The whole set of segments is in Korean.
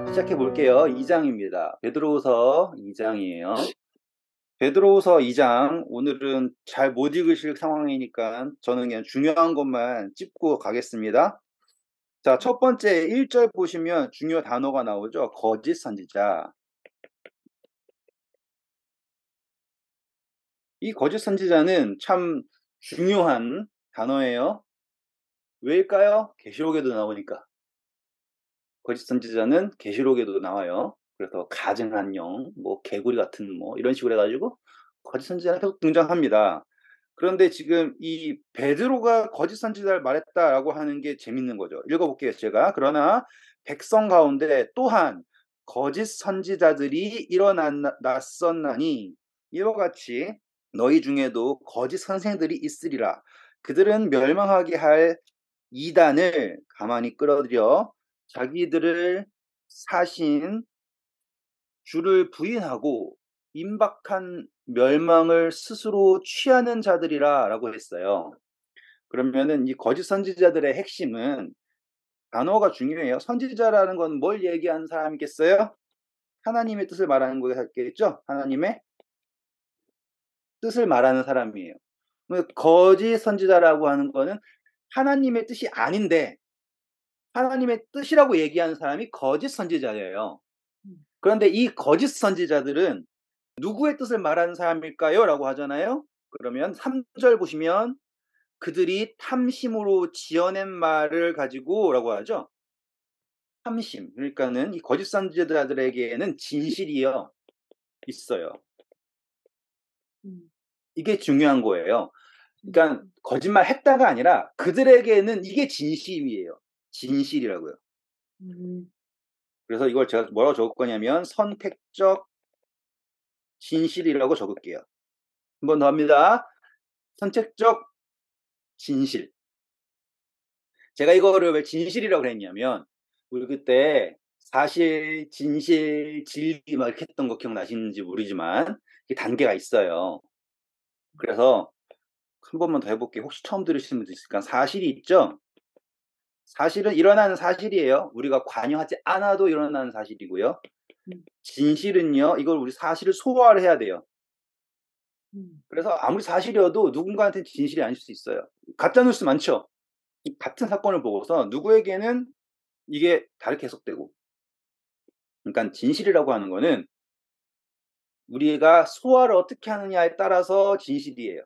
시작해 볼게요. 2장입니다. 베드로후서 2장이에요. 베드로후서 2장 오늘은 잘 못 읽으실 상황이니까 저는 그냥 중요한 것만 짚고 가겠습니다. 자, 첫 번째 1절 보시면 중요 단어가 나오죠. 거짓 선지자. 이 거짓 선지자는 참 중요한 단어예요. 왜일까요? 계시록에도 나오니까. 거짓 선지자는 계시록에도 나와요. 그래서 가증한 영, 뭐 개구리 같은 뭐 이런 식으로 해가지고 거짓 선지자는 계속 등장합니다. 그런데 지금 이 베드로가 거짓 선지자를 말했다라고 하는 게 재밌는 거죠. 읽어볼게요, 제가. 그러나 백성 가운데 또한 거짓 선지자들이 일어났었나니 이와 같이 너희 중에도 거짓 선생들이 있으리라. 그들은 멸망하게 할 이단을 가만히 끌어들여 자기들을 사신 주를 부인하고 임박한 멸망을 스스로 취하는 자들이라 라고 했어요. 그러면은 이 거짓 선지자들의 핵심은 단어가 중요해요. 선지자라는 건 뭘 얘기하는 사람이겠어요? 하나님의 뜻을 말하는 거겠죠? 하나님의 뜻을 말하는 사람이에요. 거짓 선지자라고 하는 거는 하나님의 뜻이 아닌데 하나님의 뜻이라고 얘기하는 사람이 거짓 선지자예요. 그런데 이 거짓 선지자들은 누구의 뜻을 말하는 사람일까요? 라고 하잖아요. 그러면 3절 보시면 그들이 탐심으로 지어낸 말을 가지고 라고 하죠. 탐심. 그러니까는 이 거짓 선지자들에게는 진실이요. 있어요. 이게 중요한 거예요. 그러니까 거짓말 했다가 아니라 그들에게는 이게 진실이에요. 진실이라고요. 그래서 이걸 제가 뭐라고 적을 거냐면 선택적 진실이라고 적을게요. 한 번 더 합니다. 선택적 진실. 제가 이거를 왜 진실이라고 그랬냐면 우리 그때 사실, 진실, 진리 막 이렇게 했던 거 기억나시는지 모르지만 이게 단계가 있어요. 그래서 한 번만 더 해볼게요. 혹시 처음 들으시는 분도 있으니까 사실이 있죠? 사실은 일어나는 사실이에요. 우리가 관여하지 않아도 일어나는 사실이고요. 진실은요, 이걸 우리 사실을 소화를 해야 돼요. 그래서 아무리 사실이어도 누군가한테는 진실이 아닐 수 있어요. 가짜뉴스 많죠? 같은 사건을 보고서 누구에게는 이게 다르게 해석되고. 그러니까 진실이라고 하는 거는 우리가 소화를 어떻게 하느냐에 따라서 진실이에요.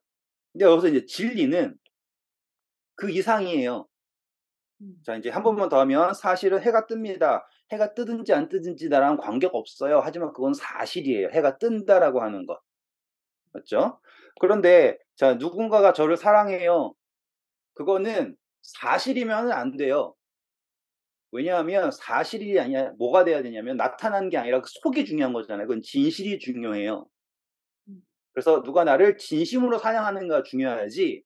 근데 여기서 이제 진리는 그 이상이에요. 자, 이제 한 번만 더 하면 사실은 해가 뜹니다. 해가 뜨든지 안 뜨든지 나랑 관계가 없어요. 하지만 그건 사실이에요. 해가 뜬다라고 하는 것. 맞죠? 그런데 자, 누군가가 저를 사랑해요. 그거는 사실이면 안 돼요. 왜냐하면 사실이 아니라 뭐가 돼야 되냐면 나타나는 게 아니라 그 속이 중요한 거잖아요. 그건 진실이 중요해요. 그래서 누가 나를 진심으로 사랑하는가 중요하지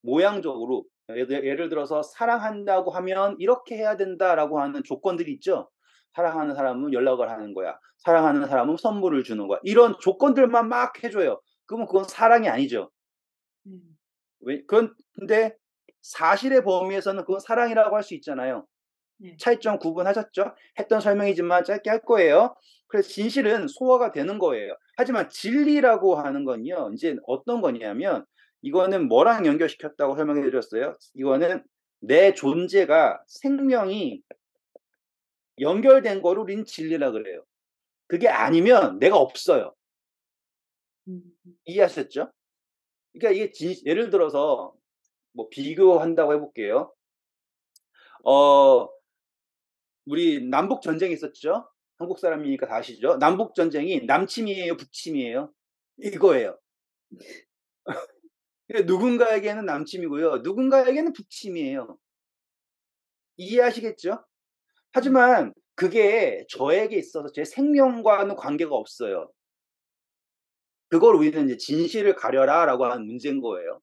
모양적으로 예를 들어서 사랑한다고 하면 이렇게 해야 된다라고 하는 조건들이 있죠. 사랑하는 사람은 연락을 하는 거야. 사랑하는 사람은 선물을 주는 거야. 이런 조건들만 막 해줘요. 그러면 그건 사랑이 아니죠. 근데 사실의 범위에서는 그건 사랑이라고 할 수 있잖아요. 차이점 구분하셨죠? 했던 설명이지만 짧게 할 거예요. 그래서 진실은 소화가 되는 거예요. 하지만 진리라고 하는 건요, 이제 어떤 거냐면, 이거는 뭐랑 연결시켰다고 설명해 드렸어요? 이거는 내 존재가, 생명이 연결된 거로 우린 진리라 그래요. 그게 아니면 내가 없어요. 이해하셨죠? 그러니까 이게 예를 들어서 뭐 비교한다고 해볼게요. 우리 남북 전쟁이 있었죠? 한국 사람이니까 다 아시죠? 남북 전쟁이 남침이에요, 북침이에요? 이거예요. 누군가에게는 남침이고요, 누군가에게는 북침이에요. 이해하시겠죠? 하지만 그게 저에게 있어서 제 생명과는 관계가 없어요. 그걸 우리는 이제 진실을 가려라라고 하는 문제인 거예요.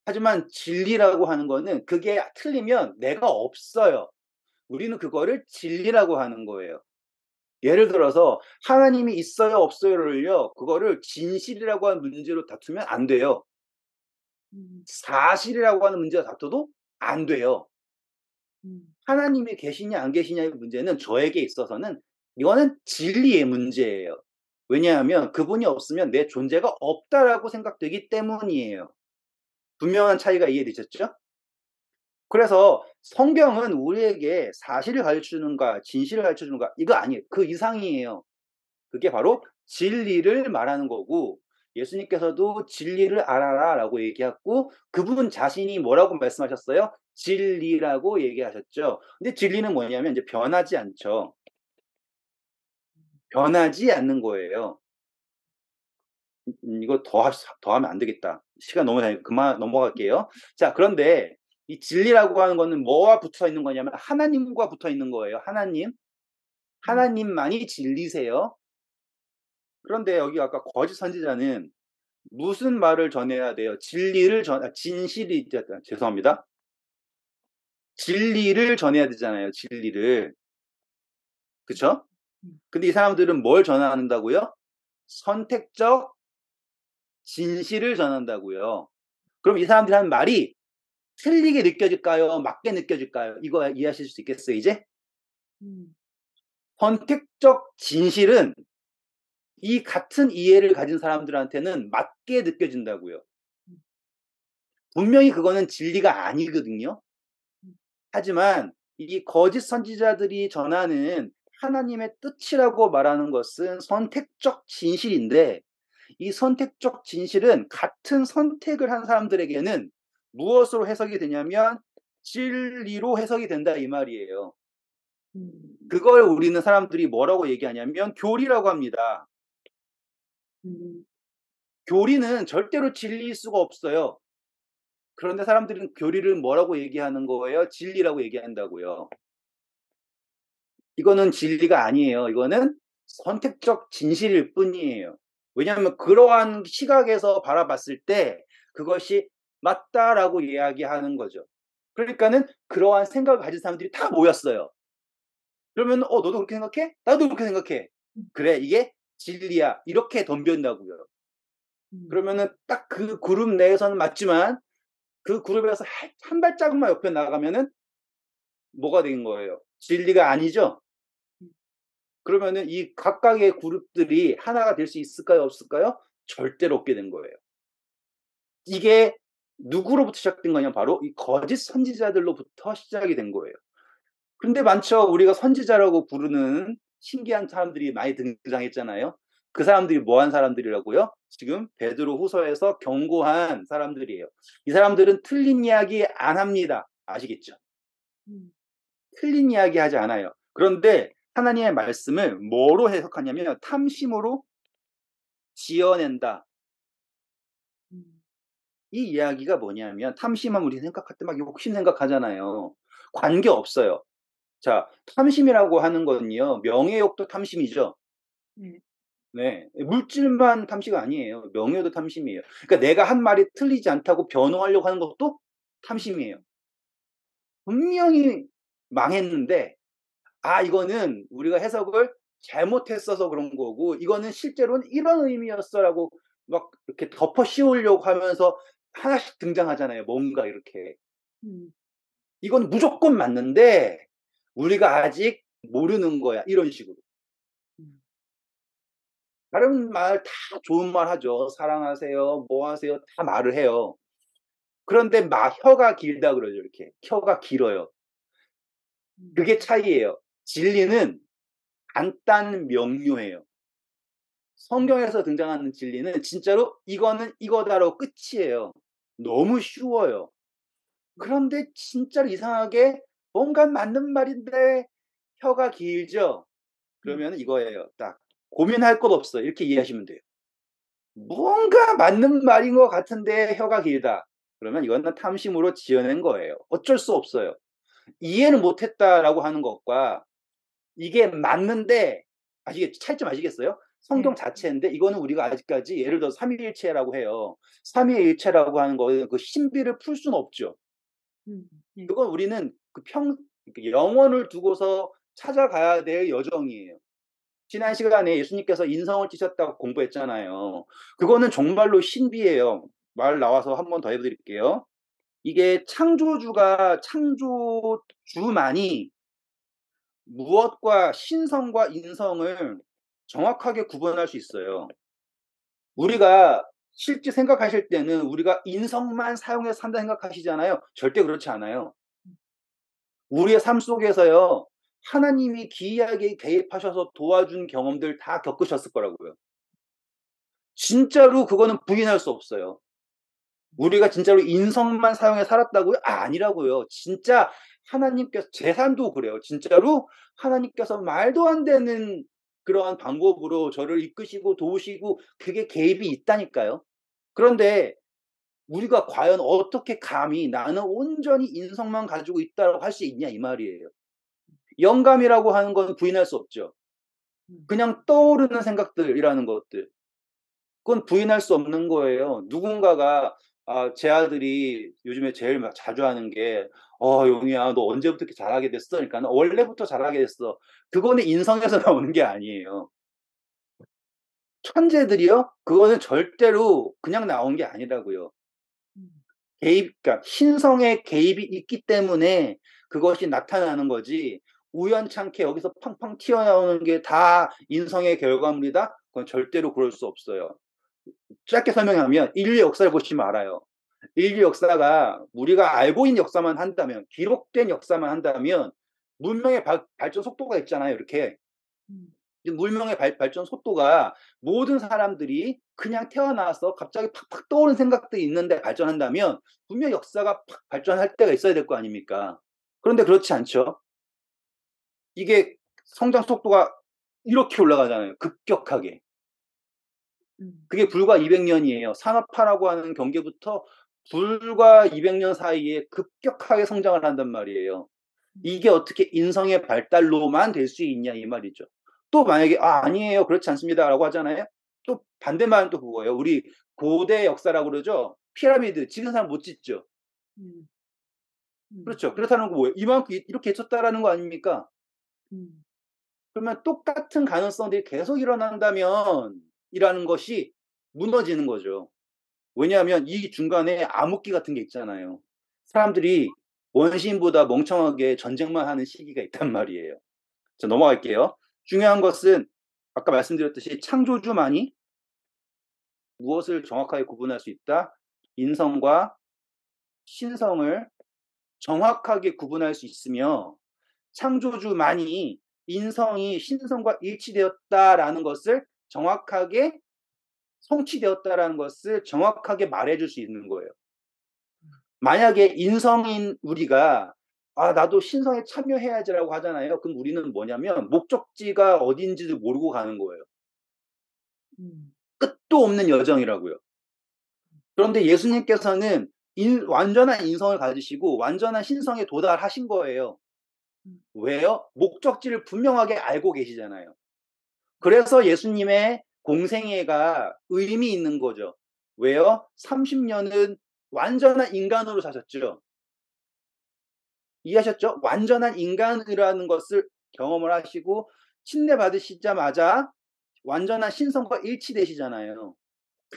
하지만 진리라고 하는 거는 그게 틀리면 내가 없어요. 우리는 그거를 진리라고 하는 거예요. 예를 들어서 하나님이 있어요 없어요를요, 그거를 진실이라고 하는 문제로 다투면 안 돼요. 사실이라고 하는 문제가 다퉈도 안 돼요. 하나님이 계시냐 안 계시냐의 문제는 저에게 있어서는 이거는 진리의 문제예요. 왜냐하면 그분이 없으면 내 존재가 없다라고 생각되기 때문이에요. 분명한 차이가 이해되셨죠? 그래서 성경은 우리에게 사실을 가르쳐주는가 진실을 가르쳐주는가 이거 아니에요. 그 이상이에요. 그게 바로 진리를 말하는 거고 예수님께서도 진리를 알아라 라고 얘기했고 그분 자신이 뭐라고 말씀하셨어요? 진리라고 얘기하셨죠. 근데 진리는 뭐냐면 이제 변하지 않죠. 변하지 않는 거예요. 이거 더 하면 안 되겠다. 시간 너무 다니까 그만 넘어갈게요. 자, 그런데 이 진리라고 하는 거는 뭐와 붙어 있는 거냐면 하나님과 붙어 있는 거예요. 하나님. 하나님만이 진리세요. 그런데 여기 아까 거짓 선지자는 무슨 말을 전해야 돼요? 진실이, 죄송합니다. 진리를 전해야 되잖아요. 진리를. 그쵸? 근데 이 사람들은 뭘 전한다고요? 선택적 진실을 전한다고요. 그럼 이 사람들이 하는 말이 틀리게 느껴질까요? 맞게 느껴질까요? 이거 이해하실 수 있겠어요, 이제? 선택적 진실은 이 같은 이해를 가진 사람들한테는 맞게 느껴진다고요. 분명히 그거는 진리가 아니거든요. 하지만 이 거짓 선지자들이 전하는 하나님의 뜻이라고 말하는 것은 선택적 진실인데 이 선택적 진실은 같은 선택을 한 사람들에게는 무엇으로 해석이 되냐면 진리로 해석이 된다 이 말이에요. 그걸 우리는 사람들이 뭐라고 얘기하냐면 교리라고 합니다. 교리는 절대로 진리일 수가 없어요. 그런데 사람들은 교리를 뭐라고 얘기하는 거예요? 진리라고 얘기한다고요. 이거는 진리가 아니에요. 이거는 선택적 진실일 뿐이에요. 왜냐하면 그러한 시각에서 바라봤을 때 그것이 맞다라고 이야기하는 거죠. 그러니까는 그러한 생각을 가진 사람들이 다 모였어요. 그러면 너도 그렇게 생각해? 나도 그렇게 생각해. 그래, 이게 진리야. 이렇게 덤빈다고요. 그러면은 딱 그 그룹 내에서는 맞지만 그 그룹에서 한 발자국만 옆에 나가면은 뭐가 된 거예요? 진리가 아니죠? 그러면은 이 각각의 그룹들이 하나가 될 수 있을까요? 없을까요? 절대로 없게 된 거예요. 이게 누구로부터 시작된 거냐? 바로 이 거짓 선지자들로부터 시작이 된 거예요. 근데 많죠. 우리가 선지자라고 부르는 신기한 사람들이 많이 등장했잖아요. 그 사람들이 뭐한 사람들이라고요? 지금 베드로 후서에서 경고한 사람들이에요. 이 사람들은 틀린 이야기 안 합니다. 아시겠죠? 틀린 이야기 하지 않아요. 그런데 하나님의 말씀을 뭐로 해석하냐면 탐심으로 지어낸다. 이 이야기가 뭐냐면 탐심하면 우리 생각할 때 막 욕심 생각하잖아요. 관계 없어요. 자, 탐심이라고 하는 건요. 명예욕도 탐심이죠. 네. 물질만 탐시가 아니에요. 명예도 탐심이에요. 그러니까 내가 한 말이 틀리지 않다고 변호하려고 하는 것도 탐심이에요. 분명히 망했는데 이거는 우리가 해석을 잘못했어서 그런 거고 이거는 실제로는 이런 의미였어라고 막 이렇게 덮어 씌우려고 하면서 하나씩 등장하잖아요. 뭔가 이렇게. 이건 무조건 맞는데 우리가 아직 모르는 거야. 이런 식으로. 다른 말 다 좋은 말 하죠. 사랑하세요. 뭐 하세요. 다 말을 해요. 그런데 막 혀가 길다 그러죠. 이렇게. 혀가 길어요. 그게 차이예요. 진리는 간단 명료해요. 성경에서 등장하는 진리는 진짜로 이거는 이거다로 끝이에요. 너무 쉬워요. 그런데 진짜로 이상하게 뭔가 맞는 말인데 혀가 길죠? 그러면 이거예요. 딱 고민할 것 없어. 이렇게 이해하시면 돼요. 뭔가 맞는 말인 것 같은데 혀가 길다. 그러면 이거는 탐심으로 지어낸 거예요. 어쩔 수 없어요. 이해는 못했다라고 하는 것과 이게 맞는데 차이점 아시겠어요? 성경 자체인데 이거는 우리가 아직까지 예를 들어 삼위일체라고 해요. 삼위일체라고 하는 거는 그 신비를 풀 수는 없죠. 그건 우리는 영혼을 두고서 찾아가야 될 여정이에요. 지난 시간에 예수님께서 인성을 찌셨다고 공부했잖아요. 그거는 정말로 신비예요. 말 나와서 한 번 더 해드릴게요. 이게 창조주만이 무엇과 신성과 인성을 정확하게 구분할 수 있어요. 우리가 실제 생각하실 때는 우리가 인성만 사용해서 산다 생각하시잖아요. 절대 그렇지 않아요. 우리의 삶 속에서요, 하나님이 기이하게 개입하셔서 도와준 경험들 다 겪으셨을 거라고요. 진짜로 그거는 부인할 수 없어요. 우리가 진짜로 인성만 사용해 살았다고요? 아니라고요. 진짜 하나님께서, 제 삶도 그래요. 진짜로 하나님께서 말도 안 되는 그러한 방법으로 저를 이끄시고 도우시고 그게 개입이 있다니까요. 그런데 우리가 과연 어떻게 감히 나는 온전히 인성만 가지고 있다고 할 수 있냐 이 말이에요. 영감이라고 하는 건 부인할 수 없죠. 그냥 떠오르는 생각들이라는 것들. 그건 부인할 수 없는 거예요. 누군가가 제 아들이 요즘에 제일 막 자주 하는 게 용이야 너 언제부터 이렇게 잘하게 됐어?" 그러니까 "원래부터 잘하게 됐어." 그거는 인성에서 나오는 게 아니에요. 천재들이요? 그거는 절대로 그냥 나온 게 아니라고요. 그러니까 신성의 개입이 있기 때문에 그것이 나타나는 거지, 우연찮게 여기서 팡팡 튀어나오는 게 다 인성의 결과물이다? 그건 절대로 그럴 수 없어요. 짧게 설명하면 인류 역사를 보시면 알아요. 인류 역사가 우리가 알고 있는 역사만 한다면, 기록된 역사만 한다면 문명의 발전 속도가 있잖아요. 이렇게 물명의 발전 속도가, 모든 사람들이 그냥 태어나서 갑자기 팍팍 떠오르는 생각들이 있는데 발전한다면 분명 역사가 팍 발전할 때가 있어야 될 거 아닙니까? 그런데 그렇지 않죠. 이게 성장 속도가 이렇게 올라가잖아요, 급격하게. 그게 불과 200년이에요. 산업화라고 하는 경계부터 불과 200년 사이에 급격하게 성장을 한단 말이에요. 이게 어떻게 인성의 발달로만 될 수 있냐 이 말이죠. 또 만약에 아니에요. 그렇지 않습니다라고 하잖아요. 또 반대말은 또 그거예요. 우리 고대 역사라고 그러죠. 피라미드 지금 사람 못 짓죠. 음. 그렇죠. 그렇다는 거 뭐예요? 이만큼 이렇게 했었다라는 거 아닙니까? 음. 그러면 똑같은 가능성들이 계속 일어난다면 이라는 것이 무너지는 거죠. 왜냐하면 이 중간에 암흑기 같은 게 있잖아요. 사람들이 원시인보다 멍청하게 전쟁만 하는 시기가 있단 말이에요. 자, 넘어갈게요. 중요한 것은 아까 말씀드렸듯이 창조주만이 무엇을 정확하게 구분할 수 있다? 인성과 신성을 정확하게 구분할 수 있으며, 창조주만이 인성이 신성과 일치되었다라는 것을 정확하게, 성취되었다라는 것을 정확하게 말해줄 수 있는 거예요. 만약에 인성인 우리가 나도 신성에 참여해야지라고 하잖아요. 그럼 우리는 뭐냐면 목적지가 어딘지도 모르고 가는 거예요. 음. 끝도 없는 여정이라고요. 그런데 예수님께서는 완전한 인성을 가지시고 완전한 신성에 도달하신 거예요. 왜요? 목적지를 분명하게 알고 계시잖아요. 그래서 예수님의 공생애가 의미 있는 거죠. 왜요? 30년은 완전한 인간으로 사셨죠. 이해하셨죠? 완전한 인간이라는 것을 경험을 하시고 침례 받으시자마자 완전한 신성과 일치되시잖아요.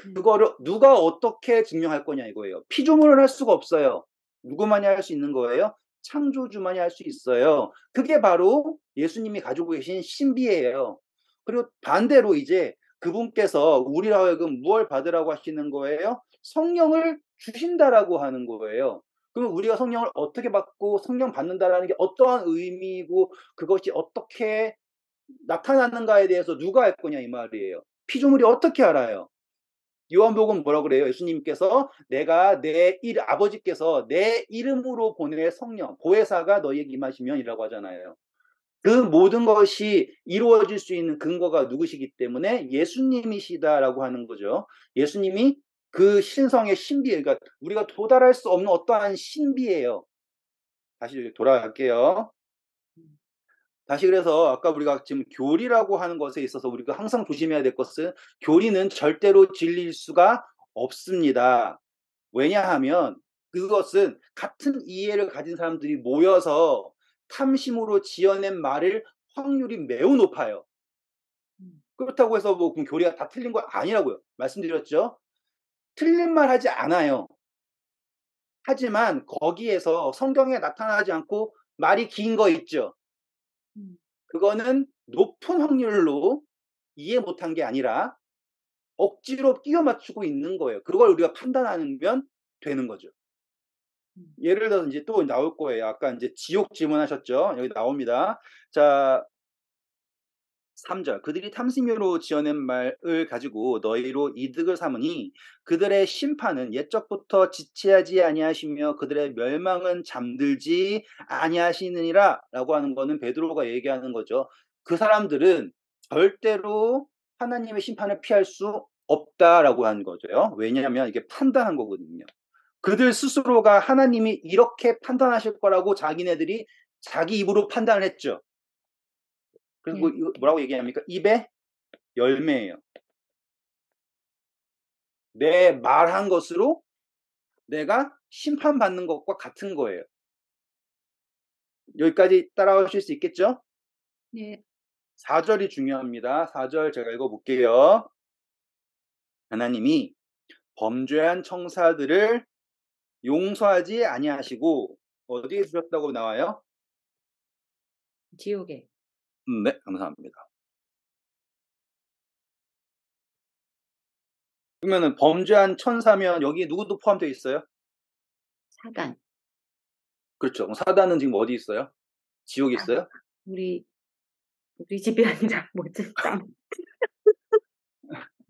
음. 그거를 누가 어떻게 증명할 거냐 이거예요. 피조물은 할 수가 없어요. 누구만이 할 수 있는 거예요? 창조주만이 할 수 있어요. 그게 바로 예수님이 가지고 계신 신비예요. 그리고 반대로 이제 그분께서 우리로 하여금 무엇을 받으라고 하시는 거예요? 성령을 주신다라고 하는 거예요. 그러면 우리가 성령을 어떻게 받고 성령 받는다라는 게 어떠한 의미이고 그것이 어떻게 나타나는가에 대해서 누가 알 거냐 이 말이에요. 피조물이 어떻게 알아요? 요한복음 뭐라 그래요? 예수님께서 내가 아버지께서 내 이름으로 보낼 성령 보혜사가 너희에게 임하시면이라고 하잖아요. 그 모든 것이 이루어질 수 있는 근거가 누구시기 때문에 예수님이시다라고 하는 거죠. 예수님이 그 신성의 신비, 그러니까 우리가 도달할 수 없는 어떠한 신비예요. 다시 돌아갈게요. 다시, 그래서 아까 우리가 지금 교리라고 하는 것에 있어서 우리가 항상 조심해야 될 것은, 교리는 절대로 진리일 수가 없습니다. 왜냐하면 그것은 같은 이해를 가진 사람들이 모여서 탐심으로 지어낸 말일 확률이 매우 높아요. 그렇다고 해서 뭐 그럼 교리가 다 틀린 거 아니라고요. 말씀드렸죠. 틀린 말 하지 않아요. 하지만 거기에서 성경에 나타나지 않고 말이 긴 거 있죠. 음. 그거는 높은 확률로 이해 못한 게 아니라 억지로 끼워 맞추고 있는 거예요. 그걸 우리가 판단하면 되는 거죠. 음. 예를 들어서 이제 또 나올 거예요. 아까 이제 지옥 질문하셨죠? 여기 나옵니다. 자, 3절 그들이 탐심으로 지어낸 말을 가지고 너희로 이득을 삼으니 그들의 심판은 옛적부터 지체하지 아니하시며 그들의 멸망은 잠들지 아니하시느니라 라고 하는 거는 베드로가 얘기하는 거죠. 그 사람들은 절대로 하나님의 심판을 피할 수 없다라고 하는 거죠. 왜냐하면 이게 판단한 거거든요. 그들 스스로가 하나님이 이렇게 판단하실 거라고 자기네들이 자기 입으로 판단을 했죠. 그리고 네. 이거 뭐라고 얘기합니까? 입의 열매예요. 내 말한 것으로 내가 심판받는 것과 같은 거예요. 여기까지 따라오실 수 있겠죠? 네. 4절이 중요합니다. 4절 제가 읽어볼게요. 하나님이 범죄한 청사들을 용서하지 아니하시고 어디에 두셨다고 나와요? 지옥에. 네, 감사합니다. 그러면은 범죄한 천사면 여기 누구도 포함되어 있어요? 사단. 그렇죠. 사단은 지금 어디 있어요? 지옥에 아, 있어요? 우리 집이 아니라 뭐지? 땅.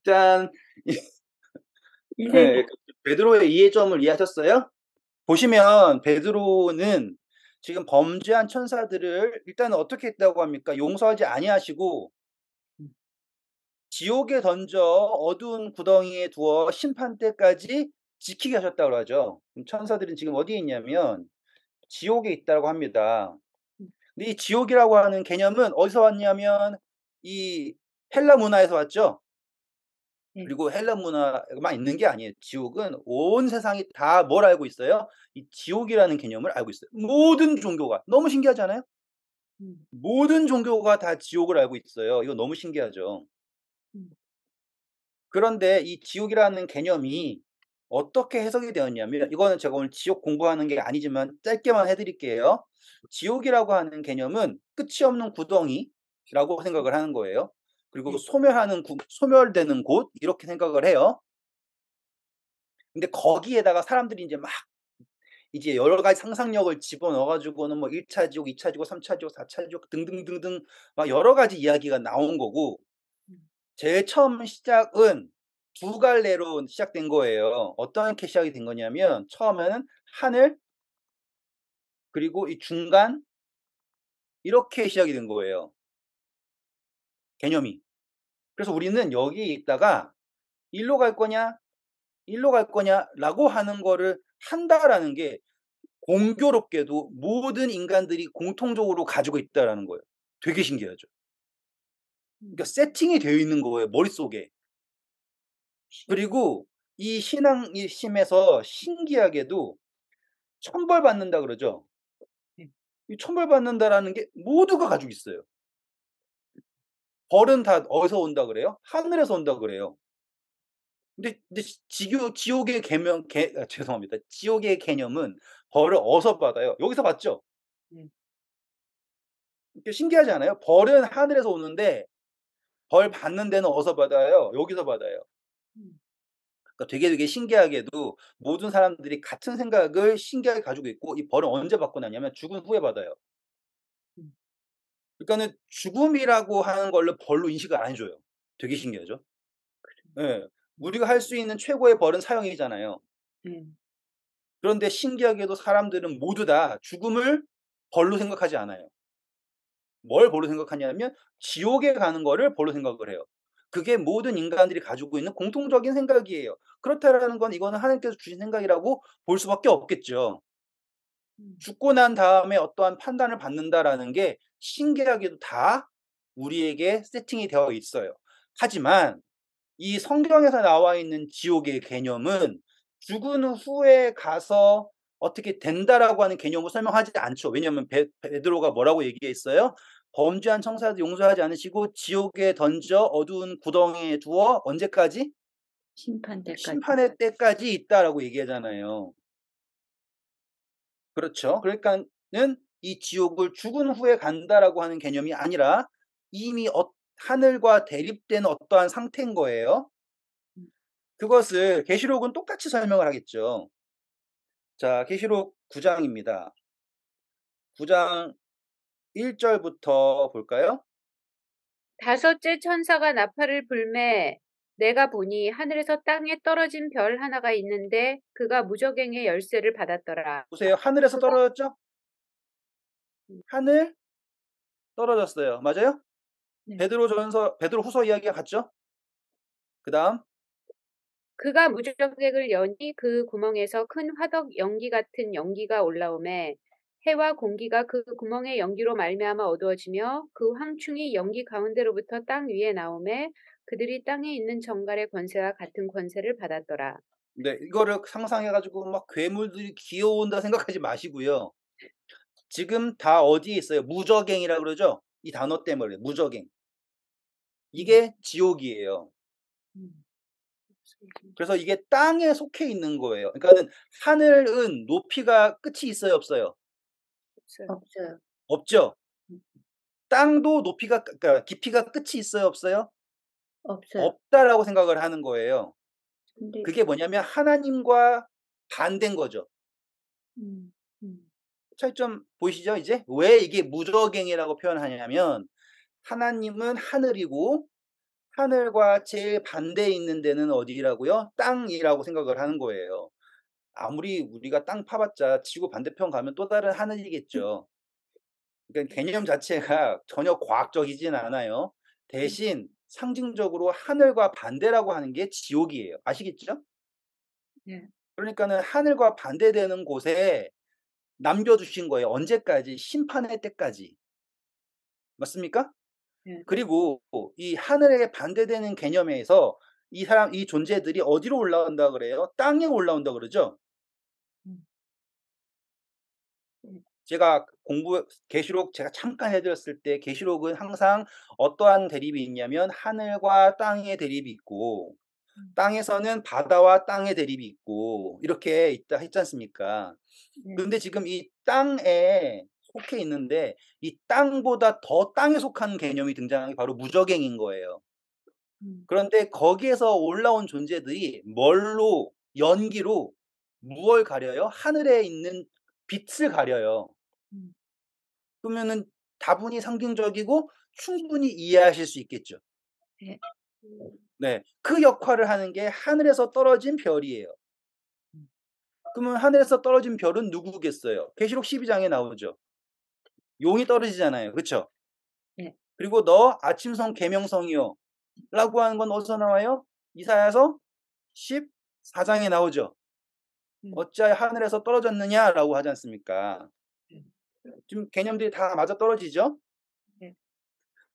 짠. 이 세상. 네, 베드로의 이해점을 이해하셨어요? 보시면 베드로는 지금 범죄한 천사들을 일단 어떻게 했다고 합니까? 용서하지 아니하시고 음. 지옥에 던져 어두운 구덩이에 두어 심판 때까지 지키게 하셨다고 하죠. 그럼 천사들은 지금 어디에 있냐면 지옥에 있다고 합니다. 음. 근데 이 지옥이라고 하는 개념은 어디서 왔냐면 이 헬라 문화에서 왔죠. 네. 그리고 헬라 문화만 있는 게 아니에요. 지옥은 온 세상이 다 뭘 알고 있어요? 이 지옥이라는 개념을 알고 있어요. 모든 종교가. 너무 신기하지 않아요? 음. 모든 종교가 다 지옥을 알고 있어요. 이거 너무 신기하죠. 음. 그런데 이 지옥이라는 개념이 어떻게 해석이 되었냐면 이거는 제가 오늘 지옥 공부하는 게 아니지만 짧게만 해 드릴게요. 지옥이라고 하는 개념은 끝이 없는 구덩이라고 생각을 하는 거예요. 그리고 네. 소멸되는 곳 이렇게 생각을 해요. 근데 거기에다가 사람들이 이제 막 이제 여러 가지 상상력을 집어넣어 가지고는 뭐 1차 지옥, 2차 지옥, 3차 지옥, 4차 지옥 등등등등 막 여러 가지 이야기가 나온 거고 음. 제일 처음 시작은 두 갈래로 시작된 거예요. 어떻게 시작이 된 거냐면 처음에는 하늘 그리고 이 중간 이렇게 시작이 된 거예요, 개념이. 그래서 우리는 여기에 있다가 '일로 갈 거냐, 일로 갈 거냐.'라고 하는 거를 한다라는 게 공교롭게도 모든 인간들이 공통적으로 가지고 있다라는 거예요. 되게 신기하죠. 그러니까 음. 세팅이 되어 있는 거예요, 머릿속에. 그리고 이 신앙이 심에서 신기하게도 천벌받는다 그러죠. 네. 이 천벌받는다라는 게 모두가 가지고 있어요. 벌은 다 어디서 온다 그래요? 하늘에서 온다 그래요. 근데 지옥의 개념 죄송합니다. 지옥의 개념은 벌을 어디서 받아요? 여기서 받죠. 네. 이게 신기하지 않아요? 벌은 하늘에서 오는데 벌 받는 데는 어디서 받아요? 여기서 받아요. 음. 그러니까 되게 신기하게도 모든 사람들이 같은 생각을 신기하게 가지고 있고 이 벌은 언제 받고 나냐면 죽은 후에 받아요. 음. 그러니까는 죽음이라고 하는 걸로 벌로 인식을 안 해 줘요. 되게 신기하죠? 예. 우리가 할 수 있는 최고의 벌은 사형이잖아요. 네. 그런데 신기하게도 사람들은 모두 다 죽음을 벌로 생각하지 않아요. 뭘 벌로 생각하냐면 지옥에 가는 거를 벌로 생각을 해요. 그게 모든 인간들이 가지고 있는 공통적인 생각이에요. 그렇다라는 건 이거는 하나님께서 주신 생각이라고 볼 수밖에 없겠죠. 음. 죽고 난 다음에 어떠한 판단을 받는다라는 게 신기하게도 다 우리에게 세팅이 되어 있어요. 하지만 이 성경에서 나와 있는 지옥의 개념은 죽은 후에 가서 어떻게 된다라고 하는 개념을 설명하지 않죠. 왜냐하면 베드로가 뭐라고 얘기했어요? 범죄한 청사도 용서하지 않으시고 지옥에 던져 어두운 구덩이에 두어 언제까지? 심판 때까지. 심판의 때까지 있다라고 얘기하잖아요. 그렇죠. 그러니까는 이 지옥을 죽은 후에 간다라고 하는 개념이 아니라 이미 하늘과 대립된 어떠한 상태인 거예요. 음. 그것을 계시록은 똑같이 설명을 하겠죠. 자, 계시록 9장입니다. 9장 1절부터 볼까요? 다섯째 천사가 나팔을 불매 내가 보니 하늘에서 땅에 떨어진 별 하나가 있는데 그가 무저갱의 열쇠를 받았더라. 보세요. 하늘에서 그가 떨어졌죠? 음, 하늘 떨어졌어요. 맞아요? 네. 베드로후서 이야기가 같죠? 그다음 그가 무저갱을 여니 그 구멍에서 큰 화덕 연기 같은 연기가 올라오매 해와 공기가 그 구멍의 연기로 말미암아 어두워지며 그 황충이 연기 가운데로부터 땅 위에 나오매 그들이 땅에 있는 정갈의 권세와 같은 권세를 받았더라. 네, 이거를 상상해 가지고 막 괴물들이 기어온다 생각하지 마시고요. 지금 다 어디에 있어요? 무저갱이라 그러죠? 이 단어 때문에 무저갱. 음, 이게 지옥이에요. 음, 그래서 이게 땅에 속해 있는 거예요. 그러니까는 하늘은 높이가 끝이 있어요, 없어요? 없어요. 없죠. 음, 땅도 높이가 그러니까 깊이가 끝이 있어요, 없어요? 없어요. 없다라고 생각을 하는 거예요. 근데 그게 뭐냐면 하나님과 반대인 거죠. 음, 음, 차이점 보이시죠, 이제? 왜 이게 무저갱이라고 표현하냐면 하나님은 하늘이고 하늘과 제일 반대에 있는 데는 어디라고요? 땅이라고 생각을 하는 거예요. 아무리 우리가 땅 파봤자 지구 반대편 가면 또 다른 하늘이겠죠. 그러니까 개념 자체가 전혀 과학적이진 않아요. 대신 상징적으로 하늘과 반대라고 하는 게 지옥이에요. 아시겠죠? 네, 그러니까는 하늘과 반대되는 곳에 남겨두신 거예요. 언제까지? 심판의 때까지. 맞습니까? 네, 그리고 이 하늘에 반대되는 개념에서 이 존재들이 어디로 올라온다 그래요? 땅에 올라온다 그러죠? 음, 네, 제가 계시록 제가 잠깐 해드렸을 때 계시록은 항상 어떠한 대립이 있냐면 하늘과 땅의 대립이 있고 음, 땅에서는 바다와 땅의 대립이 있고 이렇게 있다 했지 않습니까? 네, 근데 지금 이 땅에 속해 있는데 이 땅보다 더 땅에 속한 개념이 등장한 게 바로 무저갱인 거예요. 음, 그런데 거기에서 올라온 존재들이 뭘로 연기로 무엇을 가려요? 하늘에 있는 빛을 가려요. 음, 그러면은 다분히 상징적이고 충분히 이해하실 수 있겠죠. 네, 네. 그 역할을 하는 게 하늘에서 떨어진 별이에요. 음, 그러면 하늘에서 떨어진 별은 누구겠어요? 계시록 12장에 나오죠. 용이 떨어지잖아요. 그쵸? 네, 그리고 너 아침성 계명성이요. 라고 하는 건 어디서 나와요? 이사야서 14장에 나오죠. 음, 어찌하여 하늘에서 떨어졌느냐라고 하지 않습니까? 네, 지금 개념들이 다 맞아떨어지죠? 네,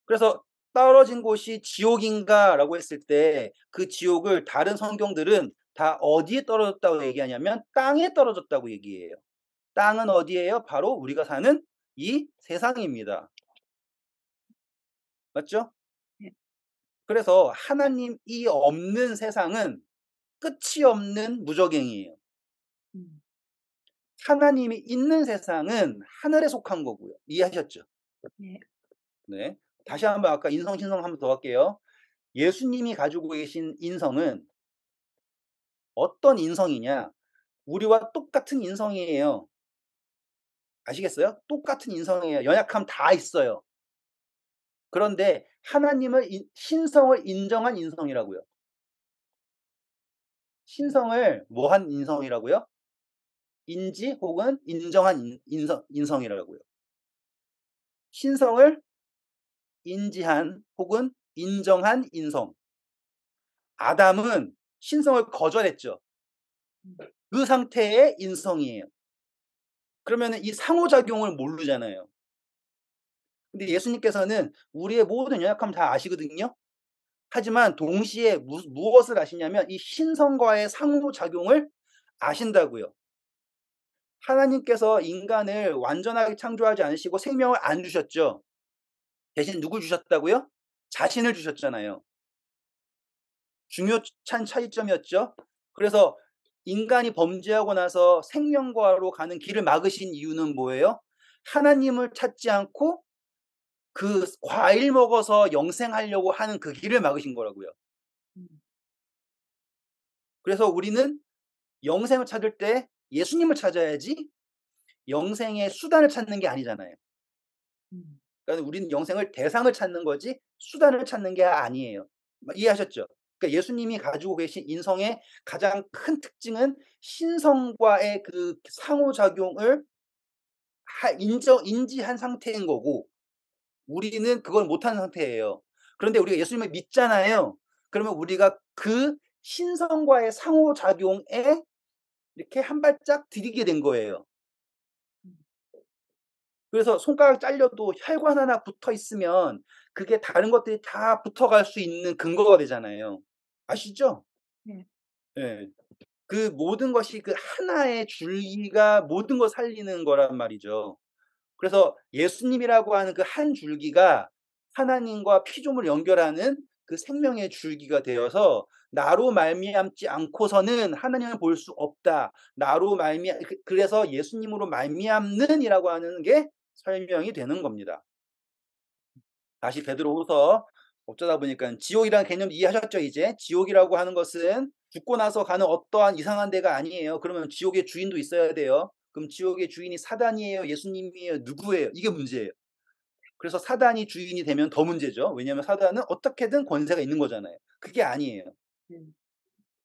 그래서 떨어진 곳이 지옥인가라고 했을 때 그 지옥을 다른 성경들은 다 어디에 떨어졌다고 얘기하냐면 땅에 떨어졌다고 얘기해요. 땅은 어디예요? 바로 우리가 사는 이 세상입니다. 맞죠? 네, 그래서 하나님이 없는 세상은 끝이 없는 무저갱이에요. 음, 하나님이 있는 세상은 하늘에 속한 거고요. 이해하셨죠? 네, 네. 다시 한번 아까 인성 신성 한번 더 할게요. 예수님이 가지고 계신 인성은 어떤 인성이냐? 우리와 똑같은 인성이에요. 아시겠어요? 똑같은 인성이에요. 연약함 다 있어요. 그런데 하나님을 신성을 인정한 인성이라고요. 신성을 뭐한 인성이라고요? 인지 혹은 인정한 인성이라고요. 신성을 인지한 혹은 인정한 인성. 아담은 신성을 거절했죠. 음, 그 상태의 인성이에요. 그러면 이 상호작용을 모르잖아요. 근데 예수님께서는 우리의 모든 연약함 다 아시거든요. 하지만 동시에 무엇을 아시냐면 이 신성과의 상호작용을 아신다고요. 하나님께서 인간을 완전하게 창조하지 않으시고 생명을 안 주셨죠. 대신 누굴 주셨다고요? 자신을 주셨잖아요. 중요한 차이점이었죠. 그래서 인간이 범죄하고 나서 생명과로 가는 길을 막으신 이유는 뭐예요? 하나님을 찾지 않고 그 과일 먹어서 영생하려고 하는 그 길을 막으신 거라고요. 음. 그래서 우리는 영생을 찾을 때 예수님을 찾아야지 영생의 수단을 찾는 게 아니잖아요. 음. 그러니까 우리는 영생을 대상을 찾는 거지 수단을 찾는 게 아니에요. 이해하셨죠? 그러니까 예수님이 가지고 계신 인성의 가장 큰 특징은 신성과의 그 상호작용을 인지한 상태인 거고 우리는 그걸 못하는 상태예요. 그런데 우리가 예수님을 믿잖아요. 그러면 우리가 그 신성과의 상호작용에 이렇게 한 발짝 디디게 된 거예요. 그래서 손가락 잘려도 혈관 하나 붙어 있으면 그게 다른 것들이 다 붙어갈 수 있는 근거가 되잖아요. 아시죠? 네. 예. 그 모든 것이 그 하나의 줄기가 모든 걸 살리는 거란 말이죠. 그래서 예수님이라고 하는 그 한 줄기가 하나님과 피조물을 연결하는 그 생명의 줄기가 되어서 나로 말미암지 않고서는 하나님을 볼 수 없다. 나로 그래서 예수님으로 말미암는이라고 하는 게 설명이 되는 겁니다. 다시 베드로후서 어쩌다 보니까 지옥이라는 개념 이해하셨죠 이제? 지옥이라고 하는 것은 죽고 나서 가는 어떠한 이상한 데가 아니에요. 그러면 지옥의 주인도 있어야 돼요. 그럼 지옥의 주인이 사단이에요? 예수님이에요? 누구예요? 이게 문제예요. 그래서 사단이 주인이 되면 더 문제죠. 왜냐하면 사단은 어떻게든 권세가 있는 거잖아요. 그게 아니에요. 음.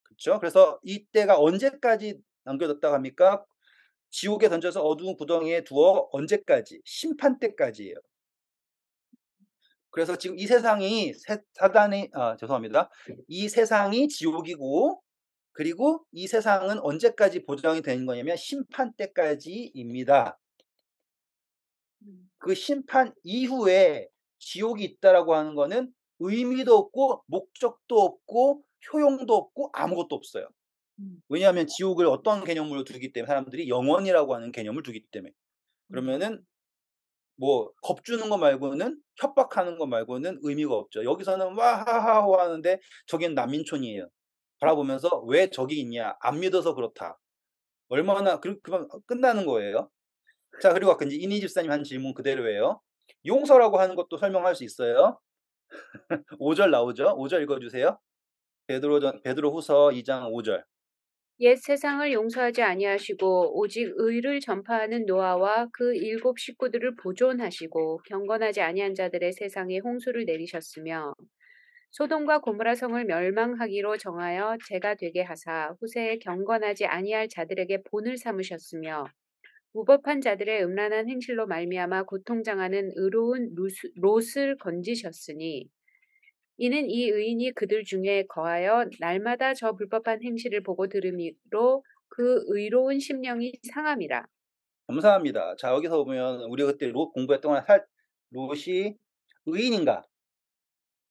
그렇죠? 그래서 이때가 언제까지 남겨뒀다고 합니까? 지옥에 던져서 어두운 구덩이에 두어 언제까지? 심판 때까지예요. 그래서 지금 이 세상이 사단이 죄송합니다. 이 세상이 지옥이고 그리고 이 세상은 언제까지 보장이 되는 거냐면 심판 때까지입니다. 음. 그 심판 이후에 지옥이 있다라고 하는 거는 의미도 없고 목적도 없고 효용도 없고 아무것도 없어요. 음. 왜냐하면 지옥을 어떤 개념으로 두기 때문에 사람들이 영원이라고 하는 개념을 두기 때문에. 그러면은 뭐 겁주는 거 말고는 협박하는 거 말고는 의미가 없죠. 여기서는 와하하호 하는데 저기는 난민촌이에요. 바라보면서 "왜 저기 있냐? 안 믿어서 그렇다." 얼마나 그만 끝나는 거예요. 자 그리고 아까 인제 이니 집사님 한 질문 그대로예요. 용서라고 하는 것도 설명할 수 있어요. 5절 나오죠. 5절 읽어 주세요. 베드로후서 2장 5 절. 옛 세상을 용서하지 아니하시고 오직 의를 전파하는 노아와 그 일곱 식구들을 보존하시고 경건하지 아니한 자들의 세상에 홍수를 내리셨으며 소돔과 고모라 성을 멸망하기로 정하여 재가 되게 하사 후세에 경건하지 아니할 자들에게 본을 삼으셨으며 무법한 자들의 음란한 행실로 말미암아 고통당하는 의로운 롯을 건지셨으니 이는 이 의인이 그들 중에 거하여 날마다 저 불법한 행실을 보고 들음이로 그 의로운 심령이 상함이라. 감사합니다. 자 여기서 보면 우리가 그때 롯 공부했던 거랑 롯이 의인인가?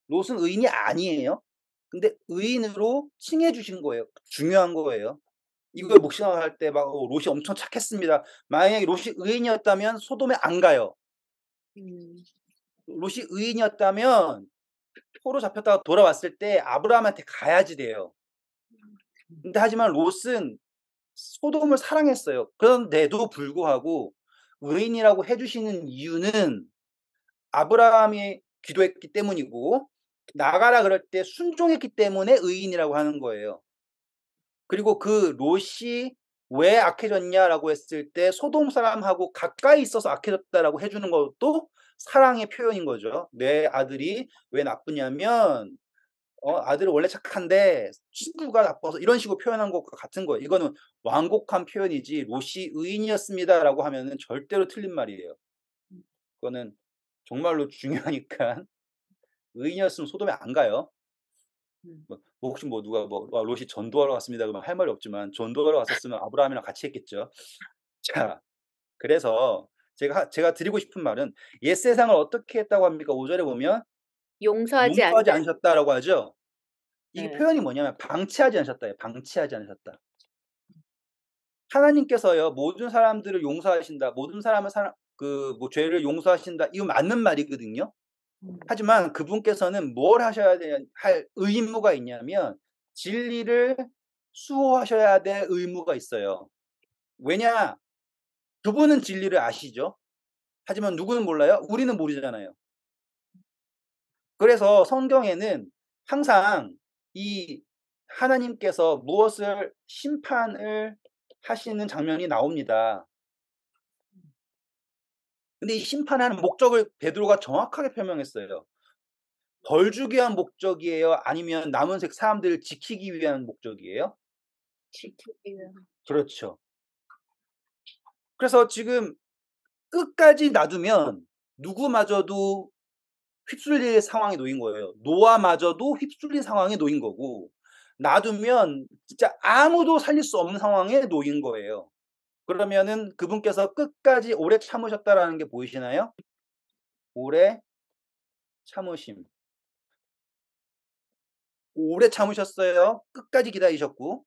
롯은 의인이 아니에요. 근데 의인으로 칭해 주신 거예요. 중요한 거예요. 이걸 묵상할 때 막 롯이 엄청 착했습니다. 만약에 롯이 의인이었다면 소돔에 안 가요. 음. 롯이 의인이었다면 포로 잡혔다가 돌아왔을 때 아브라함한테 가야지 돼요. 근데 하지만 롯은 소돔을 사랑했어요. 그런데도 불구하고 의인이라고 해 주시는 이유는 아브라함이 기도했기 때문이고 나가라 그럴 때 순종했기 때문에 의인이라고 하는 거예요. 그리고 그 롯이 "왜 악해졌냐?"라고 했을 때 "소돔 사람하고 가까이 있어서 악해졌다."라고 해 주는 것도 사랑의 표현인 거죠. 내 아들이 왜 나쁘냐면 아들은 원래 착한데 친구가 나빠서 이런 식으로 표현한 것과 같은 거예요. 이거는 완곡한 표현이지 "롯이 의인이었습니다."라고 하면은 절대로 틀린 말이에요. 그거는 정말로 중요하니까 의인이었으면 소돔에 안 가요. 음. 뭐 혹시 뭐 누가 뭐 "와 롯이 전도하러 갔습니다." 그러면 할 말이 없지만 전도하러 갔었으면 아브라함이랑 같이 했겠죠. 자 그래서 제가 드리고 싶은 말은 옛 세상을 어떻게 했다고 합니까? 5 절에 보면 용서하지 "용서하지 아니할. 않으셨다."라고 하죠. 이게 네. 표현이 뭐냐면 방치하지 않으셨다예요. 방치하지 않으셨다. 하나님께서요 모든 사람들을 용서하신다. 모든 사람을 사랑 뭐 죄를 용서하신다. 이거 맞는 말이거든요. 음. 하지만 그분께서는 뭘 하셔야 할 의무가 있냐면 진리를 수호하셔야 될 의무가 있어요. 왜냐? 그분은 진리를 아시죠. 하지만 누구는 몰라요? 우리는 모르잖아요. 그래서 성경에는 항상 이 하나님께서 무엇을 심판을 하시는 장면이 나옵니다. 근데 이 심판하는 목적을 베드로가 정확하게 표명했어요. 벌 주기 위한 목적이에요? 아니면 남은색 사람들을 지키기 위한 목적이에요? 지키기 위한. 그렇죠. 그래서 지금 끝까지 놔두면 누구마저도 휩쓸릴 상황에 놓인 거예요. 노아마저도 휩쓸린 상황에 놓인 거고, 놔두면 진짜 아무도 살릴 수 없는 상황에 놓인 거예요. 그러면은 그분께서 끝까지 오래 참으셨다라는 게 보이시나요? 오래 참으심. 오래 참으셨어요. 끝까지 기다리셨고.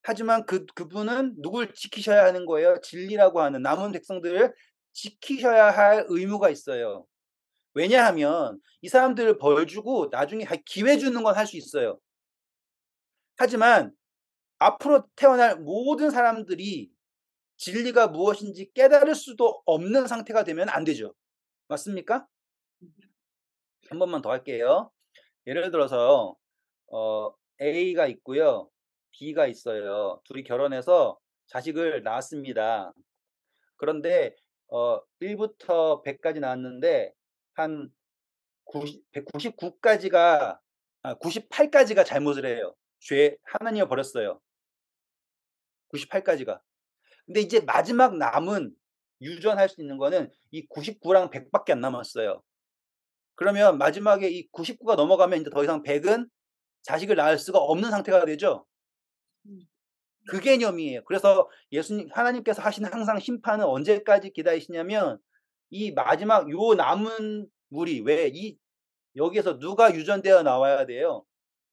하지만 그분은 누굴 지키셔야 하는 거예요? 진리라고 하는 남은 백성들을 지키셔야 할 의무가 있어요. 왜냐하면 이 사람들을 벌 주고 나중에 기회 주는 건 할 수 있어요. 하지만 앞으로 태어날 모든 사람들이 진리가 무엇인지 깨달을 수도 없는 상태가 되면 안 되죠. 맞습니까? 한 번만 더 할게요. 예를 들어서 A가 있고요. B가 있어요. 둘이 결혼해서 자식을 낳았습니다. 그런데 1부터 100 까지 나왔는데 한 199 까지가 98 까지가 잘못을 해요. 하나님을 버렸어요. 98 까지가. 근데 이제 마지막 남은 유전할 수 있는 거는 이 99랑 100 밖에 안 남았어요. 그러면 마지막에 이 99가 넘어가면 인제 더 이상 100은 자식을 낳을 수가 없는 상태가 되죠. 그 개념이에요. 그래서 예수님 하나님께서 하시는 항상 심판은 언제까지 기다리시냐면 이 마지막 요 남은 무리 왜 이 여기에서 누가 유전되어 나와야 돼요?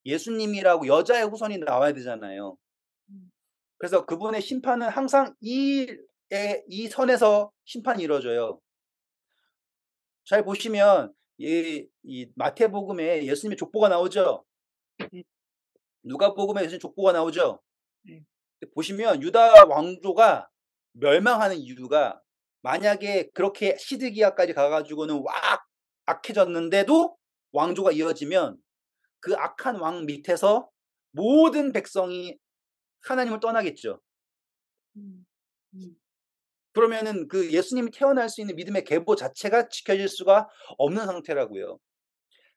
예수님이라고 여자의 후손이 나와야 되잖아요. 그래서 그분의 심판은 항상 이 선에서 심판이 이루어져요. 잘 보시면 이 마태복음에 예수님의 족보가 나오죠. 누가복음에 예수님 족보가 나오죠. 보시면 유다 왕조가 멸망하는 이유가 만약에 그렇게 시드기야까지 가가지고는 왁 악해졌는데도 왕조가 이어지면 그 악한 왕 밑에서 모든 백성이 하나님을 떠나겠죠. 그러면은 그 예수님이 태어날 수 있는 믿음의 계보 자체가 지켜질 수가 없는 상태라고요.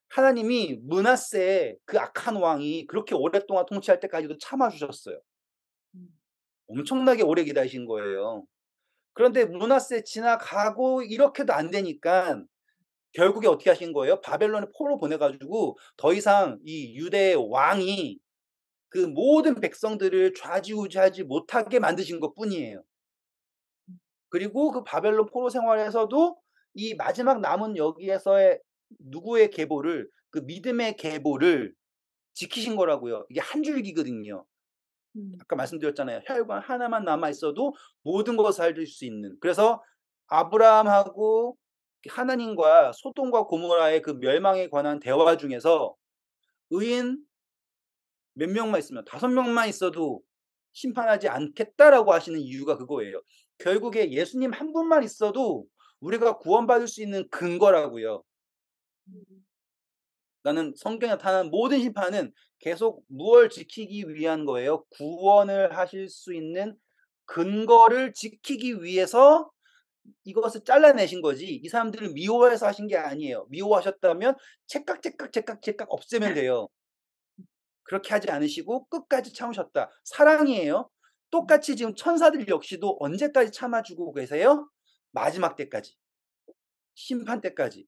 하나님이 므낫세의 그 악한 왕이 그렇게 오랫동안 통치할 때까지도 참아주셨어요. 엄청나게 오래 기다리신 거예요. 그런데 므낫세 지나가고 이렇게도 안 되니까 결국에 어떻게 하신 거예요? 바벨론에 포로 보내가지고 더 이상 이 유대의 왕이 그 모든 백성들을 좌지우지하지 못하게 만드신 것뿐이에요. 그리고 그 바벨론 포로 생활에서도 이 마지막 남은 여기에서의 누구의 계보를 그 믿음의 계보를 지키신 거라고요. 이게 한 줄기거든요. 아까 말씀드렸잖아요. 혈관 하나만 남아 있어도 모든 것을 알릴 수 있는. 그래서 아브라함하고 하나님과 소돔과 고모라의 그 멸망에 관한 대화 중에서 의인 몇 명만 있으면 5명만 있어도 심판하지 않겠다라고 하시는 이유가 그거예요. 결국에 예수님 한 분만 있어도 우리가 구원받을 수 있는 근거라고요. 나는 성경에 나타난 모든 심판은 계속 무엇을 지키기 위한 거예요? 구원을 하실 수 있는 근거를 지키기 위해서 이것을 잘라내신 거지 이 사람들을 미워해서 하신 게 아니에요. 미워하셨다면 째깍째깍 없애면 돼요. 그렇게 하지 않으시고 끝까지 참으셨다. 사랑이에요. 똑같이 지금 천사들 역시도 언제까지 참아주고 계세요? 마지막 때까지. 심판 때까지.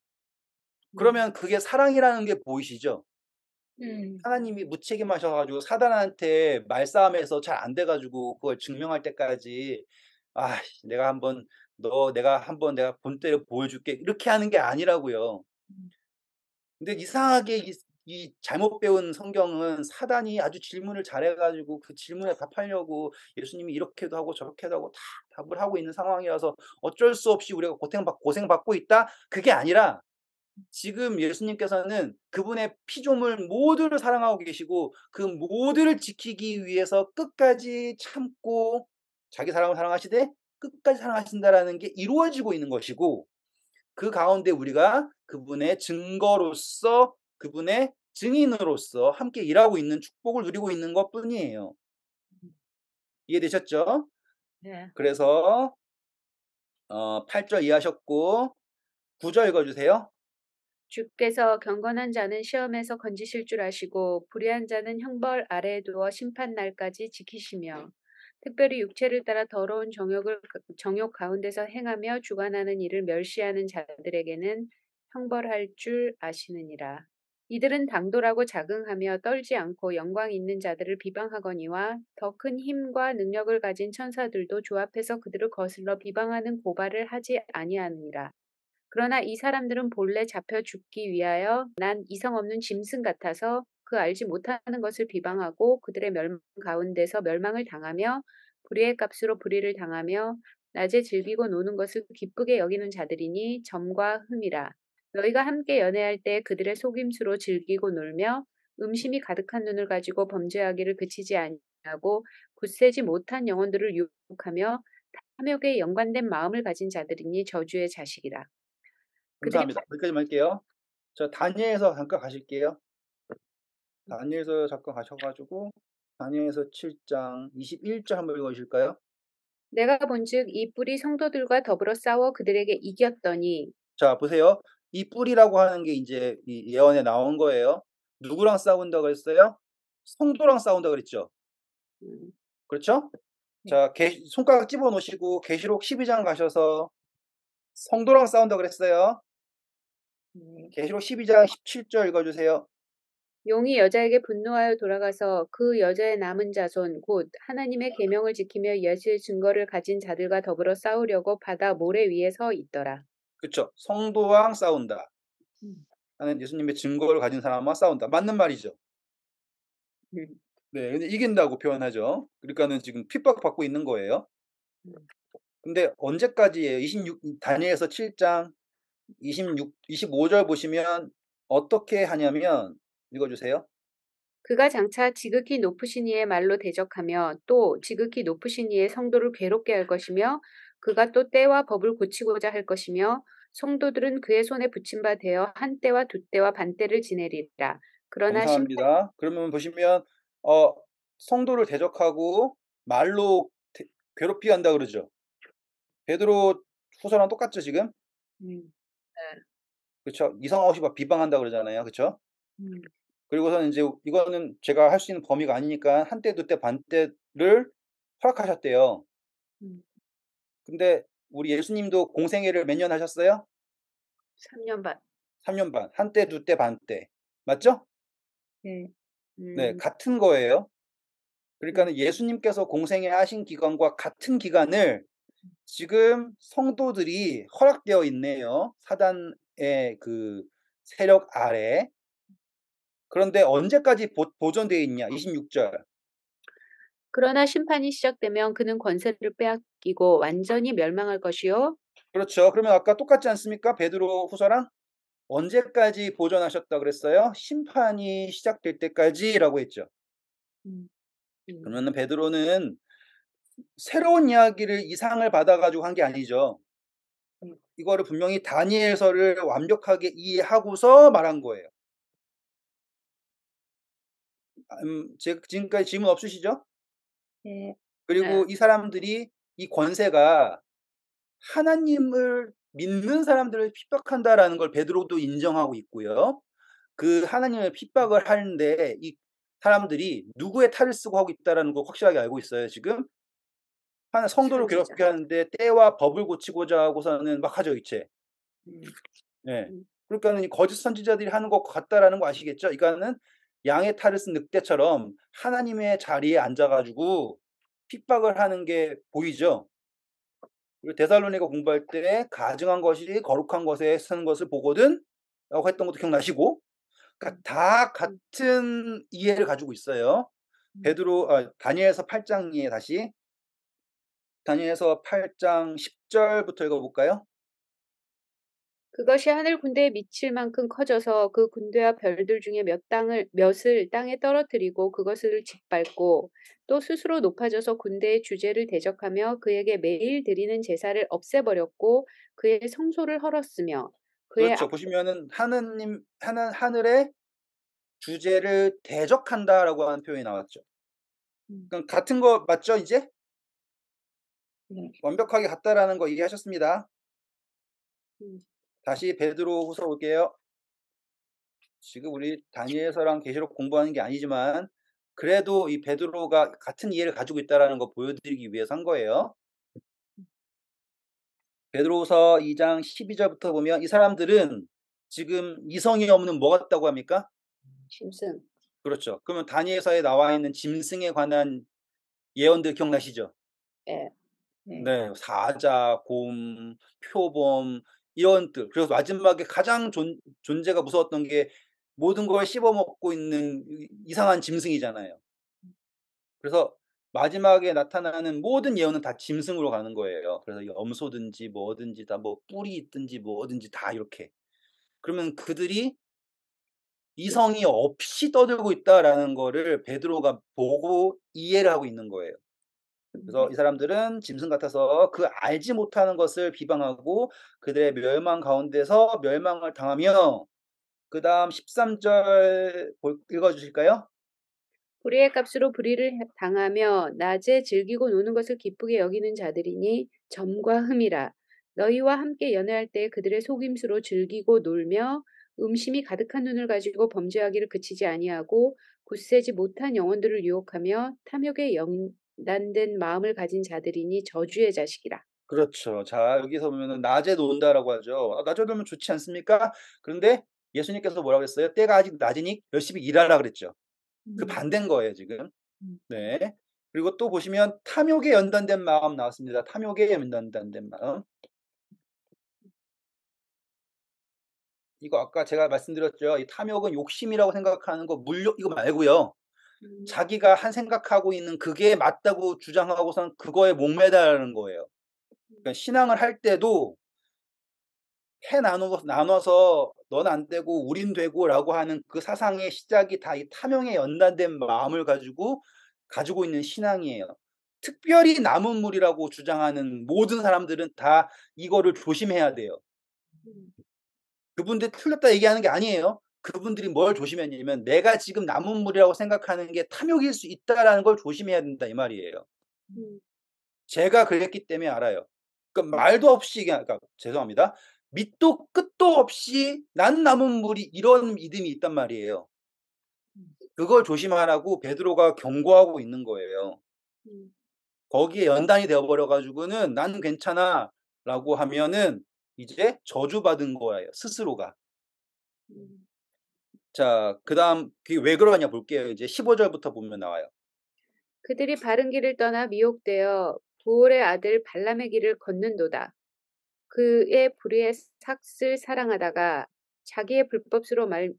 그러면 그게 사랑이라는 게 보이시죠? 하나님이 무책임하셔 가지고 사단한테 말싸움에서 잘 안 돼 가지고 그걸 증명할 때까지 내가 한번 내가 본때를 보여줄게." 이렇게 하는 게 아니라고요. 근데 이상하게 이 잘못 배운 성경은 사단이 아주 질문을 잘해 가지고 그 질문에 답하려고 예수님이 이렇게도 하고 저렇게도 하고 다 답을 하고 있는 상황이라서 어쩔 수 없이 우리가 고생받고 있다? 그게 아니라 지금 예수님께서는 그분의 피조물 모두를 사랑하고 계시고 그 모두를 지키기 위해서 끝까지 참고 자기 사람을 사랑하시되 끝까지 사랑하신다라는 게 이루어지고 있는 것이고 그 가운데 우리가 그분의 증거로서 그분의 증인으로서 함께 일하고 있는 축복을 누리고 있는 것뿐이에요. 이해되셨죠? 네. 그래서 8절 이해하셨고 9절 읽어 주세요. 주께서 경건한 자는 시험에서 건지실 줄 아시고 불의한 자는 형벌 아래에 두어 심판 날까지 지키시며 특별히 육체를 따라 더러운 정욕 가운데서 행하며 주관하는 일을 멸시하는 자들에게는 형벌할 줄 아시느니라. 이들은 당돌하고 자긍하며 떨지 않고 영광 있는 자들을 비방하거니와 더 큰 힘과 능력을 가진 천사들도 주 앞에서 그들을 거슬러 비방하는 고발을 하지 아니하느니라. 그러나 이 사람들은 본래 잡혀 죽기 위하여 난 이성 없는 짐승 같아서 그 알지 못하는 것을 비방하고 그들의 멸망 가운데서 멸망을 당하며 불의의 값으로 불의를 당하며 낮에 즐기고 노는 것을 기쁘게 여기는 자들이니 점과 흠이라. 너희가 함께 연애할 때 그들의 속임수로 즐기고 놀며 음심이 가득한 눈을 가지고 범죄하기를 그치지 아니하고 굳세지 못한 영혼들을 유혹하며 탐욕에 연관된 마음을 가진 자들이니 저주의 자식이라. 그들이 감사합니다. 여기까지만 할게요. 저 다니엘서 잠깐 가실게요. 다니엘서 잠깐 가셔 가지고 다니엘서 7장 21절 한번 읽어 주실까요? 내가 본즉 이 뿔이 성도들과 더불어 싸워 그들에게 이겼더니 자 보세요. 이 뿔이라고 하는 게 인제 이 예언에 나온 거예요. 누구랑 싸운다 그랬어요? 성도랑 싸운다 그랬죠. 음, 그렇죠? 네. 자 손가락 집어 놓으시고 계시록 12장 가셔서 성도랑 싸운다 그랬어요. 계시록 12장 17절 읽어 주세요. 용이 여자에게 분노하여 돌아가서 그 여자의 남은 자손 곧 하나님의 계명을 지키며 예수의 증거를 가진 자들과 더불어 싸우려고 바다 모래 위에 서 있더라. 그쵸. 성도랑 싸운다. 음, 하는 예수님의 증거를 가진 사람과 싸운다. 맞는 말이죠. 음, 네. 근데 이긴다고 표현하죠. 그러니까는 지금 핍박받고 있는 거예요. 음. 근데 언제까지예요? 26 다니엘서 7장 26 25절 보시면 어떻게 하냐면 읽어 주세요. 그가 장차 지극히 높으신 이의 말로 대적하며 또 지극히 높으신 이의 성도를 괴롭게 할 것이며 그가 또 때와 법을 고치고자 할 것이며 성도들은 그의 손에 붙임 바 되어 한 때와 두 때와 반 때를 지내리라. 그러나 심판 감사합니다. 그러면 보시면 어 성도를 대적하고 말로 괴롭히게 한다 그러죠. 베드로 후서랑 똑같죠, 지금? 음, 네. 그쵸. 이상 없이 막 비방한다 그러잖아요. 그쵸? 음, 그리고서는 인제 이거는 제가 할 수 있는 범위가 아니니까 한 때, 두 때, 반 때를 허락하셨대요. 음. 근데 우리 예수님도 공생애를 몇 년 하셨어요? 3년 반. 3년 반. 한 때, 두 때, 반 때. 맞죠? 네. 네. 음, 같은 거예요. 음, 그러니까는 예수님께서 공생애 하신 기간과 같은 기간을 지금 성도들이 허락되어 있네요, 사단의 그 세력 아래. 그런데 언제까지 보존되어 있냐? 26 절. 그러나 심판이 시작되면 그는 권세를 빼앗기고 완전히 멸망할 것이요. 그렇죠. 그러면 아까 똑같지 않습니까? 베드로 후서랑? 언제까지 보존하셨다 그랬어요? 심판이 시작될 때까지라고 했죠. 음, 음. 그러면은 베드로는 새로운 이야기를 이상을 받아 가지고 한 게 아니죠. 음. 이거를 분명히 다니엘서를 완벽하게 이해하고서 말한 거예요. 지금까지 질문 없으시죠? 네. 그리고 네. 이 사람들이 이 권세가 하나님을 믿는 사람들을 핍박한다라는 걸 베드로도 인정하고 있고요. 그 하나님의 핍박을 하는데 이 사람들이 누구의 탈을 쓰고 하고 있다라는 걸 확실하게 알고 있어요, 지금. 하나 성도를 선지자. 괴롭게 하는데 때와 법을 고치고자 하고서는 막 하죠, 이체. 음, 예. 음, 그러니까는 이 거짓 선지자들이 하는 것 같다라는 거 아시겠죠? 이거는 양의 탈을 쓴 늑대처럼 하나님의 자리에 앉아 가지고 핍박을 하는 게 보이죠? 그리고 데살로니가 공부할 때 "가증한 것이 거룩한 것에 쓰는 것을 보거든."라고 했던 것도 기억나시고 그러니까 음, 다 음, 같은 이해를 가지고 있어요. 음. 다니엘서 8장 이해 다시. 다니엘서 8장 10 절부터 읽어 볼까요? 그것이 하늘 군대에 미칠 만큼 커져서 그 군대와 별들 중에 몇을 땅에 떨어뜨리고 그것을 짓밟고 또 스스로 높아져서 군대의 주제를 대적하며 그에게 매일 드리는 제사를 없애버렸고 그의 성소를 헐었으며 그의 그렇죠. 보시면은 하늘의 주제를 대적한다라고 하는 표현이 나왔죠. 음, 그럼 같은 거 맞죠, 이제? 네. 완벽하게 같다라는 거 이해하셨습니다. 음, 다시 베드로후서 올게요. 지금 우리 다니엘서랑 계시록 공부하는 게 아니지만 그래도 이 베드로가 같은 이해를 가지고 있다라는 거 보여드리기 위해서 한 거예요. 베드로후서 2장 12절부터 보면 이 사람들은 지금 이성이 없는 뭐 같다고 합니까? 짐승. 그렇죠. 그러면 다니엘서에 나와 있는 짐승에 관한 예언들 기억나시죠? 예. 네. 네. 사자, 곰, 표범 이런들. 그래서 마지막에 가장 존재가 무서웠던 게 모든 걸 씹어먹고 있는 이상한 짐승이잖아요. 그래서 마지막에 나타나는 모든 예언은 다 짐승으로 가는 거예요. 그래서 염소든지 뭐든지 다 뭐 뿔이 있든지 뭐든지 다 이렇게. 그러면 그들이 이성이 없이 떠들고 있다라는 거를 베드로가 보고 이해를 하고 있는 거예요. 그래서 이 사람들은 짐승 같아서 그 알지 못하는 것을 비방하고 그들의 멸망 가운데서 멸망을 당하며 그다음 13절 읽어 주실까요? 불의의 값으로 불의를 당하며 낮에 즐기고 노는 것을 기쁘게 여기는 자들이니 점과 흠이라. 너희와 함께 연애할 때 그들의 속임수로 즐기고 놀며 음심이 가득한 눈을 가지고 범죄하기를 그치지 아니하고 굳세지 못한 영혼들을 유혹하며 탐욕에 연단된 마음을 가진 자들이니 저주의 자식이라. 그렇죠. 자, 여기서 보면은 낮에 논다라고 하죠. 낮에 놀면 좋지 않습니까? 그런데 예수님께서 뭐라고 그랬어요? 때가 아직 낮으니 열심히 일하라 그랬죠. 그 음, 반대인 거예요, 지금. 음, 네. 그리고 또 보시면 탐욕에 연단된 마음 나왔습니다. 탐욕에 연단된 마음. 이거 아까 제가 말씀드렸죠. 이 탐욕은 욕심이라고 생각하는 거 물욕 이거 말고요. 음, 자기가 한 생각하고 있는 그게 맞다고 주장하고선 그거에 목매다라는 거예요. 그러니까 신앙을 할 때도 나눠서 "넌 안 되고 우린 되고."라고 하는 그 사상의 시작이 다 이 탐욕에 연단된 마음을 가지고 있는 신앙이에요. 특별히 남은 물이라고 주장하는 모든 사람들은 다 이거를 조심해야 돼요. 음, 그분들이 틀렸다 얘기하는 게 아니에요. 그분들이 뭘 조심해야 되냐면 '내가 지금 남은 물이라고 생각하는 게 탐욕일 수 있다.'라는 걸 조심해야 된다 이 말이에요. 음, 제가 그랬기 때문에 알아요. 그러니까 말도 없이 그냥 그러니까 죄송합니다. 밑도 끝도 없이 난 남은 물이 이런 믿음이 있단 말이에요. 음, 그걸 조심하라고 베드로가 경고하고 있는 거예요. 음, 거기에 연단이 되어 버려 가지고는 "나는 괜찮아."라고 하면은 이제 저주받은 거예요, 스스로가. 음. 자, 그다음 그게 왜 그러냐 볼게요. 이제 15 절부터 보면 나와요. 그들이 바른 길을 떠나 미혹되어 부올의 아들 발람의 길을 걷는도다. 그의 불의의 삭을 사랑하다가 자기의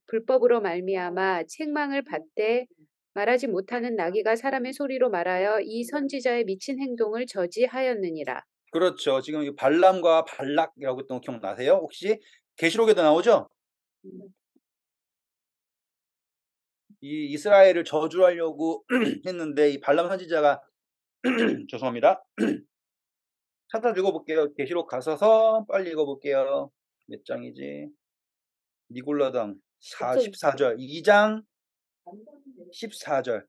불법으로 말미암아 책망을 받되 말하지 못하는 나귀가 사람의 소리로 말하여 이 선지자의 미친 행동을 저지하였느니라. 그렇죠. 지금 이 발람과 발락이라고 했던 거 기억나세요? 혹시 계시록에도 나오죠? 음, 이 이스라엘을 저주하려고 했는데 이 발람 선지자가 죄송합니다. 잠깐 읽어 볼게요. 계시록 가셔서 빨리 읽어 볼게요. 몇 장이지? 니골라당 14절. 2장 14절.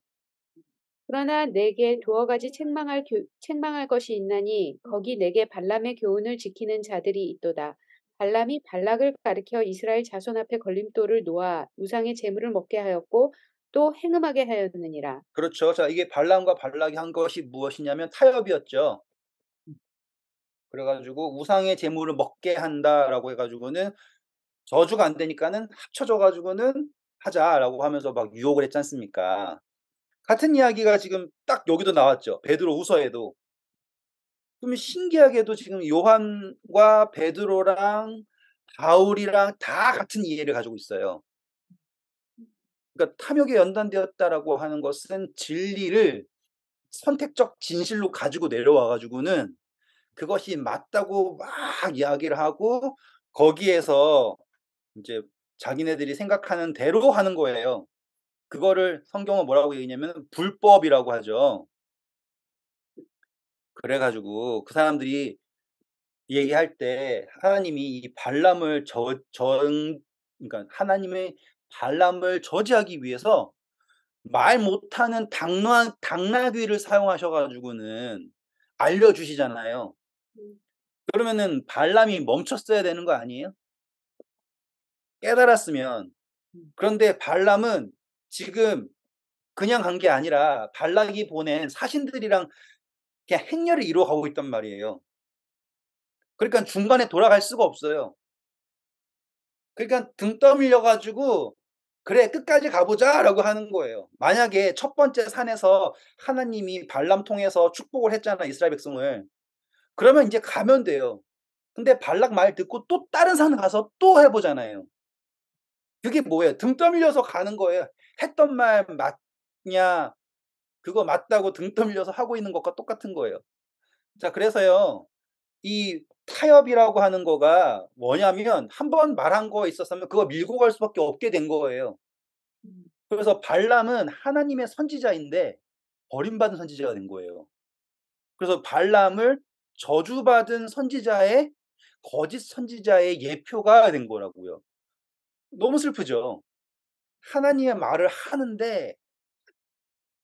그러나 내게 두어 가지 책망할 것이 있나니 거기 내게 발람의 교훈을 지키는 자들이 있도다. 발람이 발락을 가리켜 이스라엘 자손 앞에 걸림돌을 놓아 우상의 재물을 먹게 하였고 또 행음하게 하였느니라. 그렇죠. 자, 이게 발람과 발락이 한 것이 무엇이냐면 타협이었죠. 그래 가지고 "우상의 재물을 먹게 한다."라고 해 가지고는 저주가 안 되니까는 "합쳐져 가지고는 하자."라고 하면서 막 유혹을 했지 않습니까? 같은 이야기가 지금 딱 여기도 나왔죠. 베드로후서에도. 그러면 신기하게도 지금 요한과 베드로랑 바울이랑 다 같은 이해를 가지고 있어요. 그러니까 탐욕에 연단되었다라고 하는 것은 진리를 선택적 진실로 가지고 내려와 가지고는 그것이 맞다고 막 이야기를 하고 거기에서 이제 자기네들이 생각하는 대로 하는 거예요. 그거를 성경은 뭐라고 얘기하냐면 불법이라고 하죠. 그래 가지고 그 사람들이 얘기할 때 하나님이 이 발람을 저 정 그러니까 하나님의 발람을 저지하기 위해서 말 못하는 당나귀를 사용하셔 가지고는 알려 주시잖아요. 음. 그러면은 발람이 멈췄어야 되는 거 아니에요? 깨달았으면. 음. 그런데 발람은 지금 그냥 간 게 아니라 발락이 보낸 사신들이랑 그냥 행렬을 이루어 가고 있단 말이에요. 그러니깐 중간에 돌아갈 수가 없어요. 그러니까 등 떠밀려 가지고 "그래 끝까지 가 보자."라고 하는 거예요. 만약에 첫 번째 산에서 하나님이 발람 통해서 축복을 했잖아 이스라엘 백성을. 그러면 인제 가면 돼요. 근데 발락 말 듣고 또 다른 산 가서 또 해 보잖아요. 그게 뭐예요? 등 떠밀려서 가는 거예요. 했던 말 맞냐 그거 맞다고 등 떠밀려서 하고 있는 것과 똑같은 거예요. 자 그래서요. 이 타협이라고 하는 거가 뭐냐면 한 번 말한 거에 있었으면 그거 밀고 갈 수밖에 없게 된 거예요. 음. 그래서 발람은 하나님의 선지자인데 버림받은 선지자가 된 거예요. 그래서 발람을 저주받은 선지자의 거짓 선지자의 예표가 된 거라고요. 너무 슬프죠. 하나님의 말을 하는데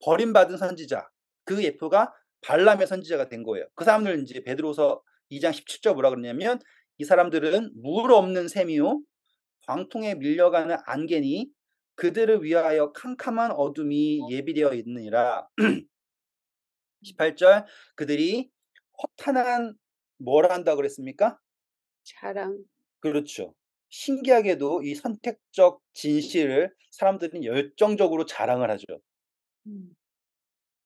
버림받은 선지자 그 예표가 발람의 선지자가 된 거예요. 그 사람들 인제 베드로서 2장 17절 뭐라 그러냐면 "이 사람들은 물 없는 샘이요 광통에 밀려가는 안개니 그들을 위하여 캄캄한 어둠이 예비되어 있느니라." 18절 "그들이 허탄한" 뭘 한다 그랬습니까? 자랑. 그렇죠. 신기하게도 이 선택적 진실을 사람들은 열정적으로 자랑을 하죠. 음.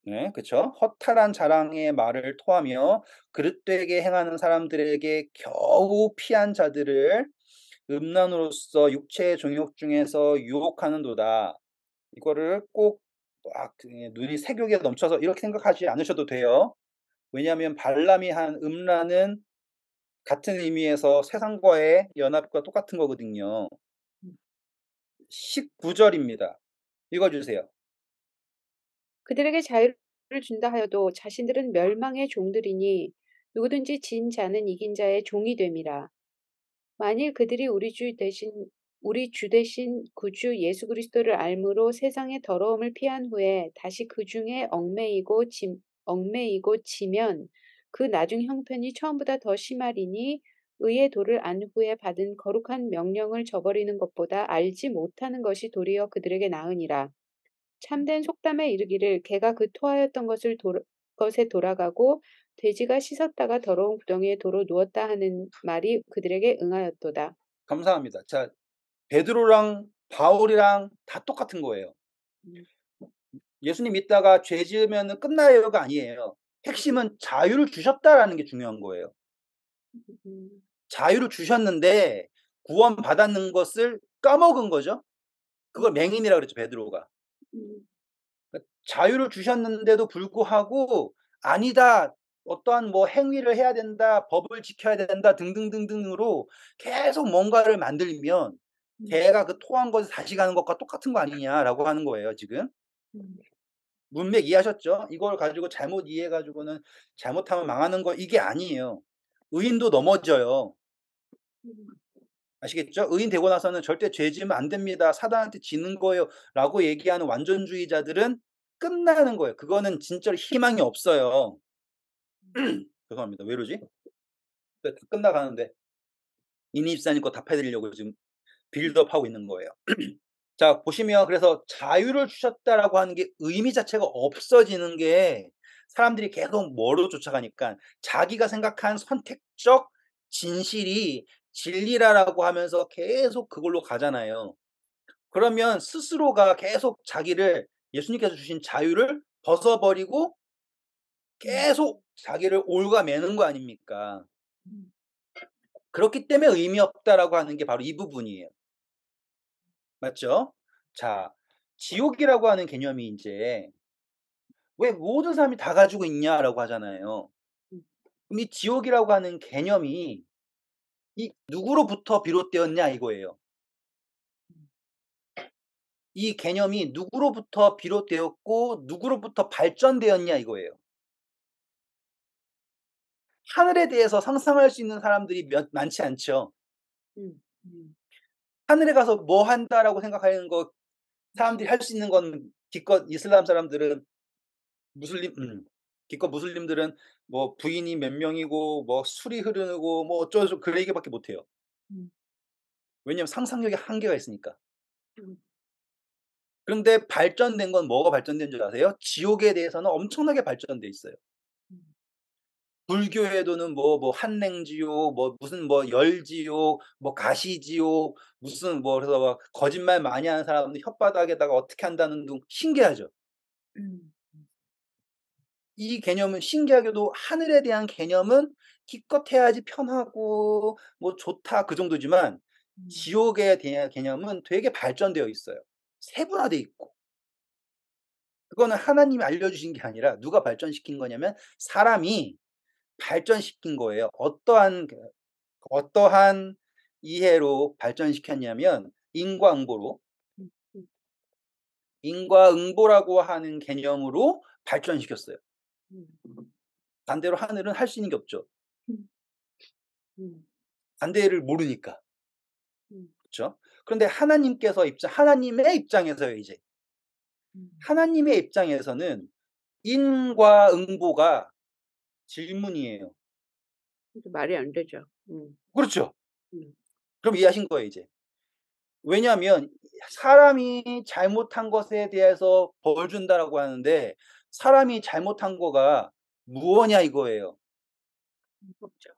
네 그쵸. 허탈한 자랑의 말을 토하며 그릇되게 행하는 사람들에게 겨우 피한 자들을 음란으로서 육체의 정욕 중에서 유혹하는도다. 이거를 꼭 막 눈이 색욕에 넘쳐서 이렇게 생각하지 않으셔도 돼요. 왜냐하면 발람이 한 음란은 같은 의미에서 세상과의 연합과 똑같은 거거든요. 음. 19 절입니다. 읽어 주세요. 그들에게 자유를 준다 하여도 자신들은 멸망의 종들이니 누구든지 진 자는 이긴 자의 종이 됨이라. 만일 그들이 우리 주 대신 구주 예수 그리스도를 알므로 세상의 더러움을 피한 후에 다시 그 중에 얽매이고 지면 그 나중 형편이 처음보다 더 심하리니 의의 도를 안 후에 받은 거룩한 명령을 저버리는 것보다 알지 못하는 것이 도리어 그들에게 나으니라. 참된 속담에 이르기를 개가 그 토하였던 것에 돌아가고 돼지가 씻었다가 더러운 구덩이에 도로 누웠다 하는 말이 그들에게 응하였도다. 감사합니다. 자 베드로랑 바울이랑 다 똑같은 거예요. 음. 예수님 믿다가 죄 지으면은 끝나요가 아니에요. 핵심은 자유를 주셨다라는 게 중요한 거예요. 음. 자유를 주셨는데 구원받았는 것을 까먹은 거죠. 그걸 맹인이라 그랬죠 베드로가. 음. 그러니까 자유를 주셨는데도 불구하고 "아니다. 어떠한 뭐 행위를 해야 된다. 법을 지켜야 된다." 등등등등으로 계속 뭔가를 만들면 음. "걔가 그 토한 것에 다시 가는 것과 똑같은 거 아니냐."라고 하는 거예요 지금. 음. 문맥 이해하셨죠? 이걸 가지고 잘못 이해해 가지고는 잘못하면 망하는 거 이게 아니에요. 의인도 넘어져요. 음. 아시겠죠? 의인 되고 나서는 "절대 죄 지으면 안 됩니다. 사단한테 지는 거예요."라고 얘기하는 완전주의자들은 끝나는 거예요. 그거는 진짜로 희망이 없어요. 죄송합니다. 왜 이러지? 네 다 끝나가는데 이니 집사님 거 답해 드리려고 지금 빌드업하고 있는 거예요. 자 보시면 그래서 자유를 주셨다라고 하는 게 의미 자체가 없어지는 게 사람들이 계속 뭐로 쫓아가니까 자기가 생각한 선택적 진실이 진리라라고 하면서 계속 그걸로 가잖아요. 그러면 스스로가 계속 자기를 예수님께서 주신 자유를 벗어버리고 음. 계속 자기를 옭아매는 거 아닙니까? 음. 그렇기 때문에 의미 없다라고 하는 게 바로 이 부분이에요. 맞죠? 자 지옥이라고 하는 개념이 인제 "왜 모든 사람이 다 가지고 있냐?"라고 하잖아요. 음. 그럼 이 지옥이라고 하는 개념이 이 누구로부터 비롯되었냐 이거예요. 이 개념이 누구로부터 비롯되었고 누구로부터 발전되었냐 이거예요. 하늘에 대해서 상상할 수 있는 사람들이 많지 않죠. 음. 음. 하늘에 가서 뭐 한다라고 생각하는 거 사람들이 할 수 있는 건 기껏 이슬람 사람들은 기껏 무슬림들은 뭐 부인이 몇 명이고 뭐 술이 흐르고 뭐 어쩌고 그 얘기밖에 못 해요. 음. 왜냐하면 상상력에 한계가 있으니까. 음. 그런데 발전된 건 뭐가 발전된 줄 아세요? 지옥에 대해서는 엄청나게 발전돼 있어요. 음. 불교에도는 뭐 한랭지옥, 뭐 무슨 뭐 열지옥, 뭐 가시지옥, 무슨 뭐 그래서 막 거짓말 많이 하는 사람들 혓바닥에다가 어떻게 한다는 등 신기하죠. 음. 이 개념은 신기하게도 하늘에 대한 개념은 기껏 해야지 편하고 뭐 좋다 그 정도지만 음. 지옥에 대한 개념은 되게 발전되어 있어요. 세분화돼 있고. 그거는 하나님이 알려주신 게 아니라 누가 발전시킨 거냐면 사람이 발전시킨 거예요. 어떠한 이해로 발전시켰냐면 인과응보로. 음. 음. 인과응보라고 하는 개념으로 발전시켰어요. 음. 반대로 하늘은 할 수 있는 게 없죠. 음. 음. 반대를 모르니까. 음. 그렇죠? 그런데 하나님의 입장에서요 이제. 음. 하나님의 입장에서는 인과응보가 질문이에요. 말이 안 되죠. 그렇죠? 음. 그럼 이해하신 거예요 이제. 왜냐하면 사람이 잘못한 것에 대해서 벌 준다라고 하는데 사람이 잘못한 거가 무엇이냐 이거예요. 없죠.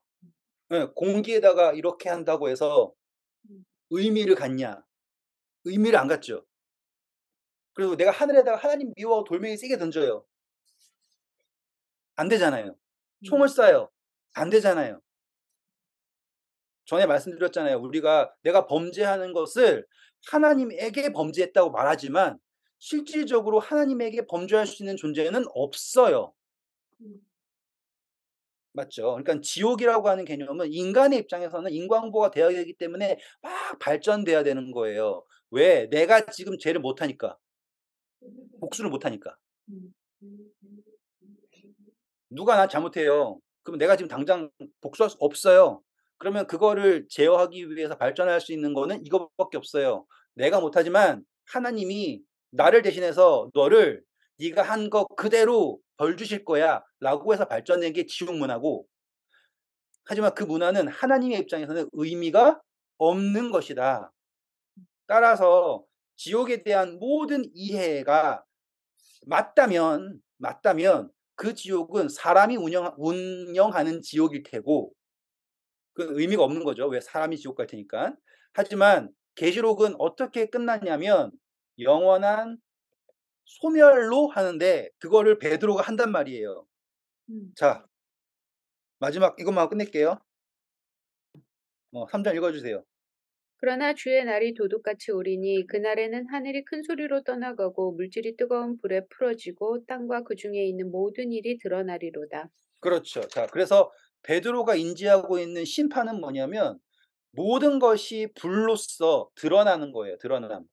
예, 공기에다가 이렇게 한다고 해서 음. 의미를 갖냐? 의미를 안 갖죠. 그리고 내가 하늘에다가 하나님 미워하고 돌멩이 세게 던져요. 안 되잖아요. 총을 음. 쏴요. 안 되잖아요. 전에 말씀드렸잖아요. 우리가 내가 범죄하는 것을 하나님에게 범죄했다고 말하지만 실질적으로 하나님에게 범죄할 수 있는 존재는 없어요. 음. 맞죠? 그러니까 지옥이라고 하는 개념은 인간의 입장에서는 인과응보가 되어야 되기 때문에 막 발전돼야 되는 거예요. 왜? 내가 지금 죄를 못 하니까. 복수를 못 하니까. 음. 음. 누가 나 잘못해요. 그럼 내가 지금 당장 복수할 수 없어요. 그러면 그거를 제어하기 위해서 발전할 수 있는 거는 이것밖에 없어요. 내가 못하지만 하나님이 나를 대신해서 너를 네가 한 거 그대로 벌 주실 거야라고 해서 발전된 게 지옥 문화고, 하지만 그 문화는 하나님의 입장에서는 의미가 없는 것이다. 따라서 지옥에 대한 모든 이해가 맞다면 그 지옥은 사람이 운영하는 지옥일 테고 그 의미가 없는 거죠. 왜 사람이 지옥 갈 테니까. 하지만 계시록은 어떻게 끝났냐면 영원한 소멸로 하는데 그거를 베드로가 한단 말이에요. 음. 자, 마지막 이것만 하고 끝낼게요. 3장 읽어주세요. 그러나 주의 날이 도둑같이 오리니 그날에는 하늘이 큰 소리로 떠나가고 물질이 뜨거운 불에 풀어지고 땅과 그 중에 있는 모든 일이 드러나리로다. 그렇죠. 자, 그래서 베드로가 인지하고 있는 심판은 뭐냐면 모든 것이 불로써 드러나는 거예요. 드러남.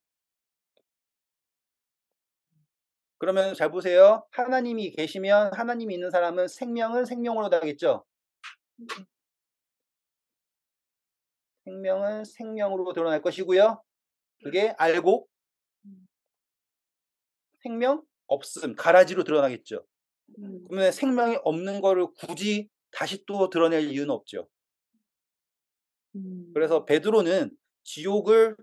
그러면 잘 보세요. 하나님이 계시면 하나님이 있는 사람은 생명은 생명으로 다겠죠. 생명은 생명으로 드러날 것이고요. 그게 알고 생명 없음, 가라지로 드러나겠죠. 음. 그러면 생명이 없는 거를 굳이 다시 또 드러낼 이유는 없죠. 음. 그래서 베드로는 지옥을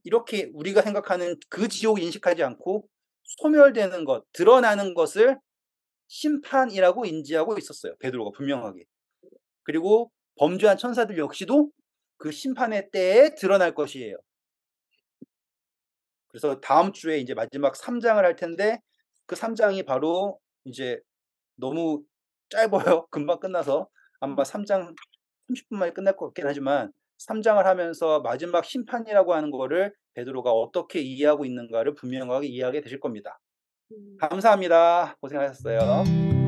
이렇게 우리가 생각하는 그 지옥을 인식하지 않고 소멸되는 것, 드러나는 것을 심판이라고 인지하고 있었어요. 베드로가 분명하게. 그리고 범죄한 천사들 역시도 그 심판의 때에 드러날 것이에요. 그래서 다음 주에 이제 마지막 3장을 할 텐데 그 3장이 바로 이제 너무 짧아요. 금방 끝나서 아마 3장 30분 만에 끝날 것 같긴 하지만 3장을 하면서 마지막 심판이라고 하는 거를 베드로가 어떻게 이해하고 있는가를 분명하게 이해하게 되실 겁니다. 음. 감사합니다. 고생하셨어요.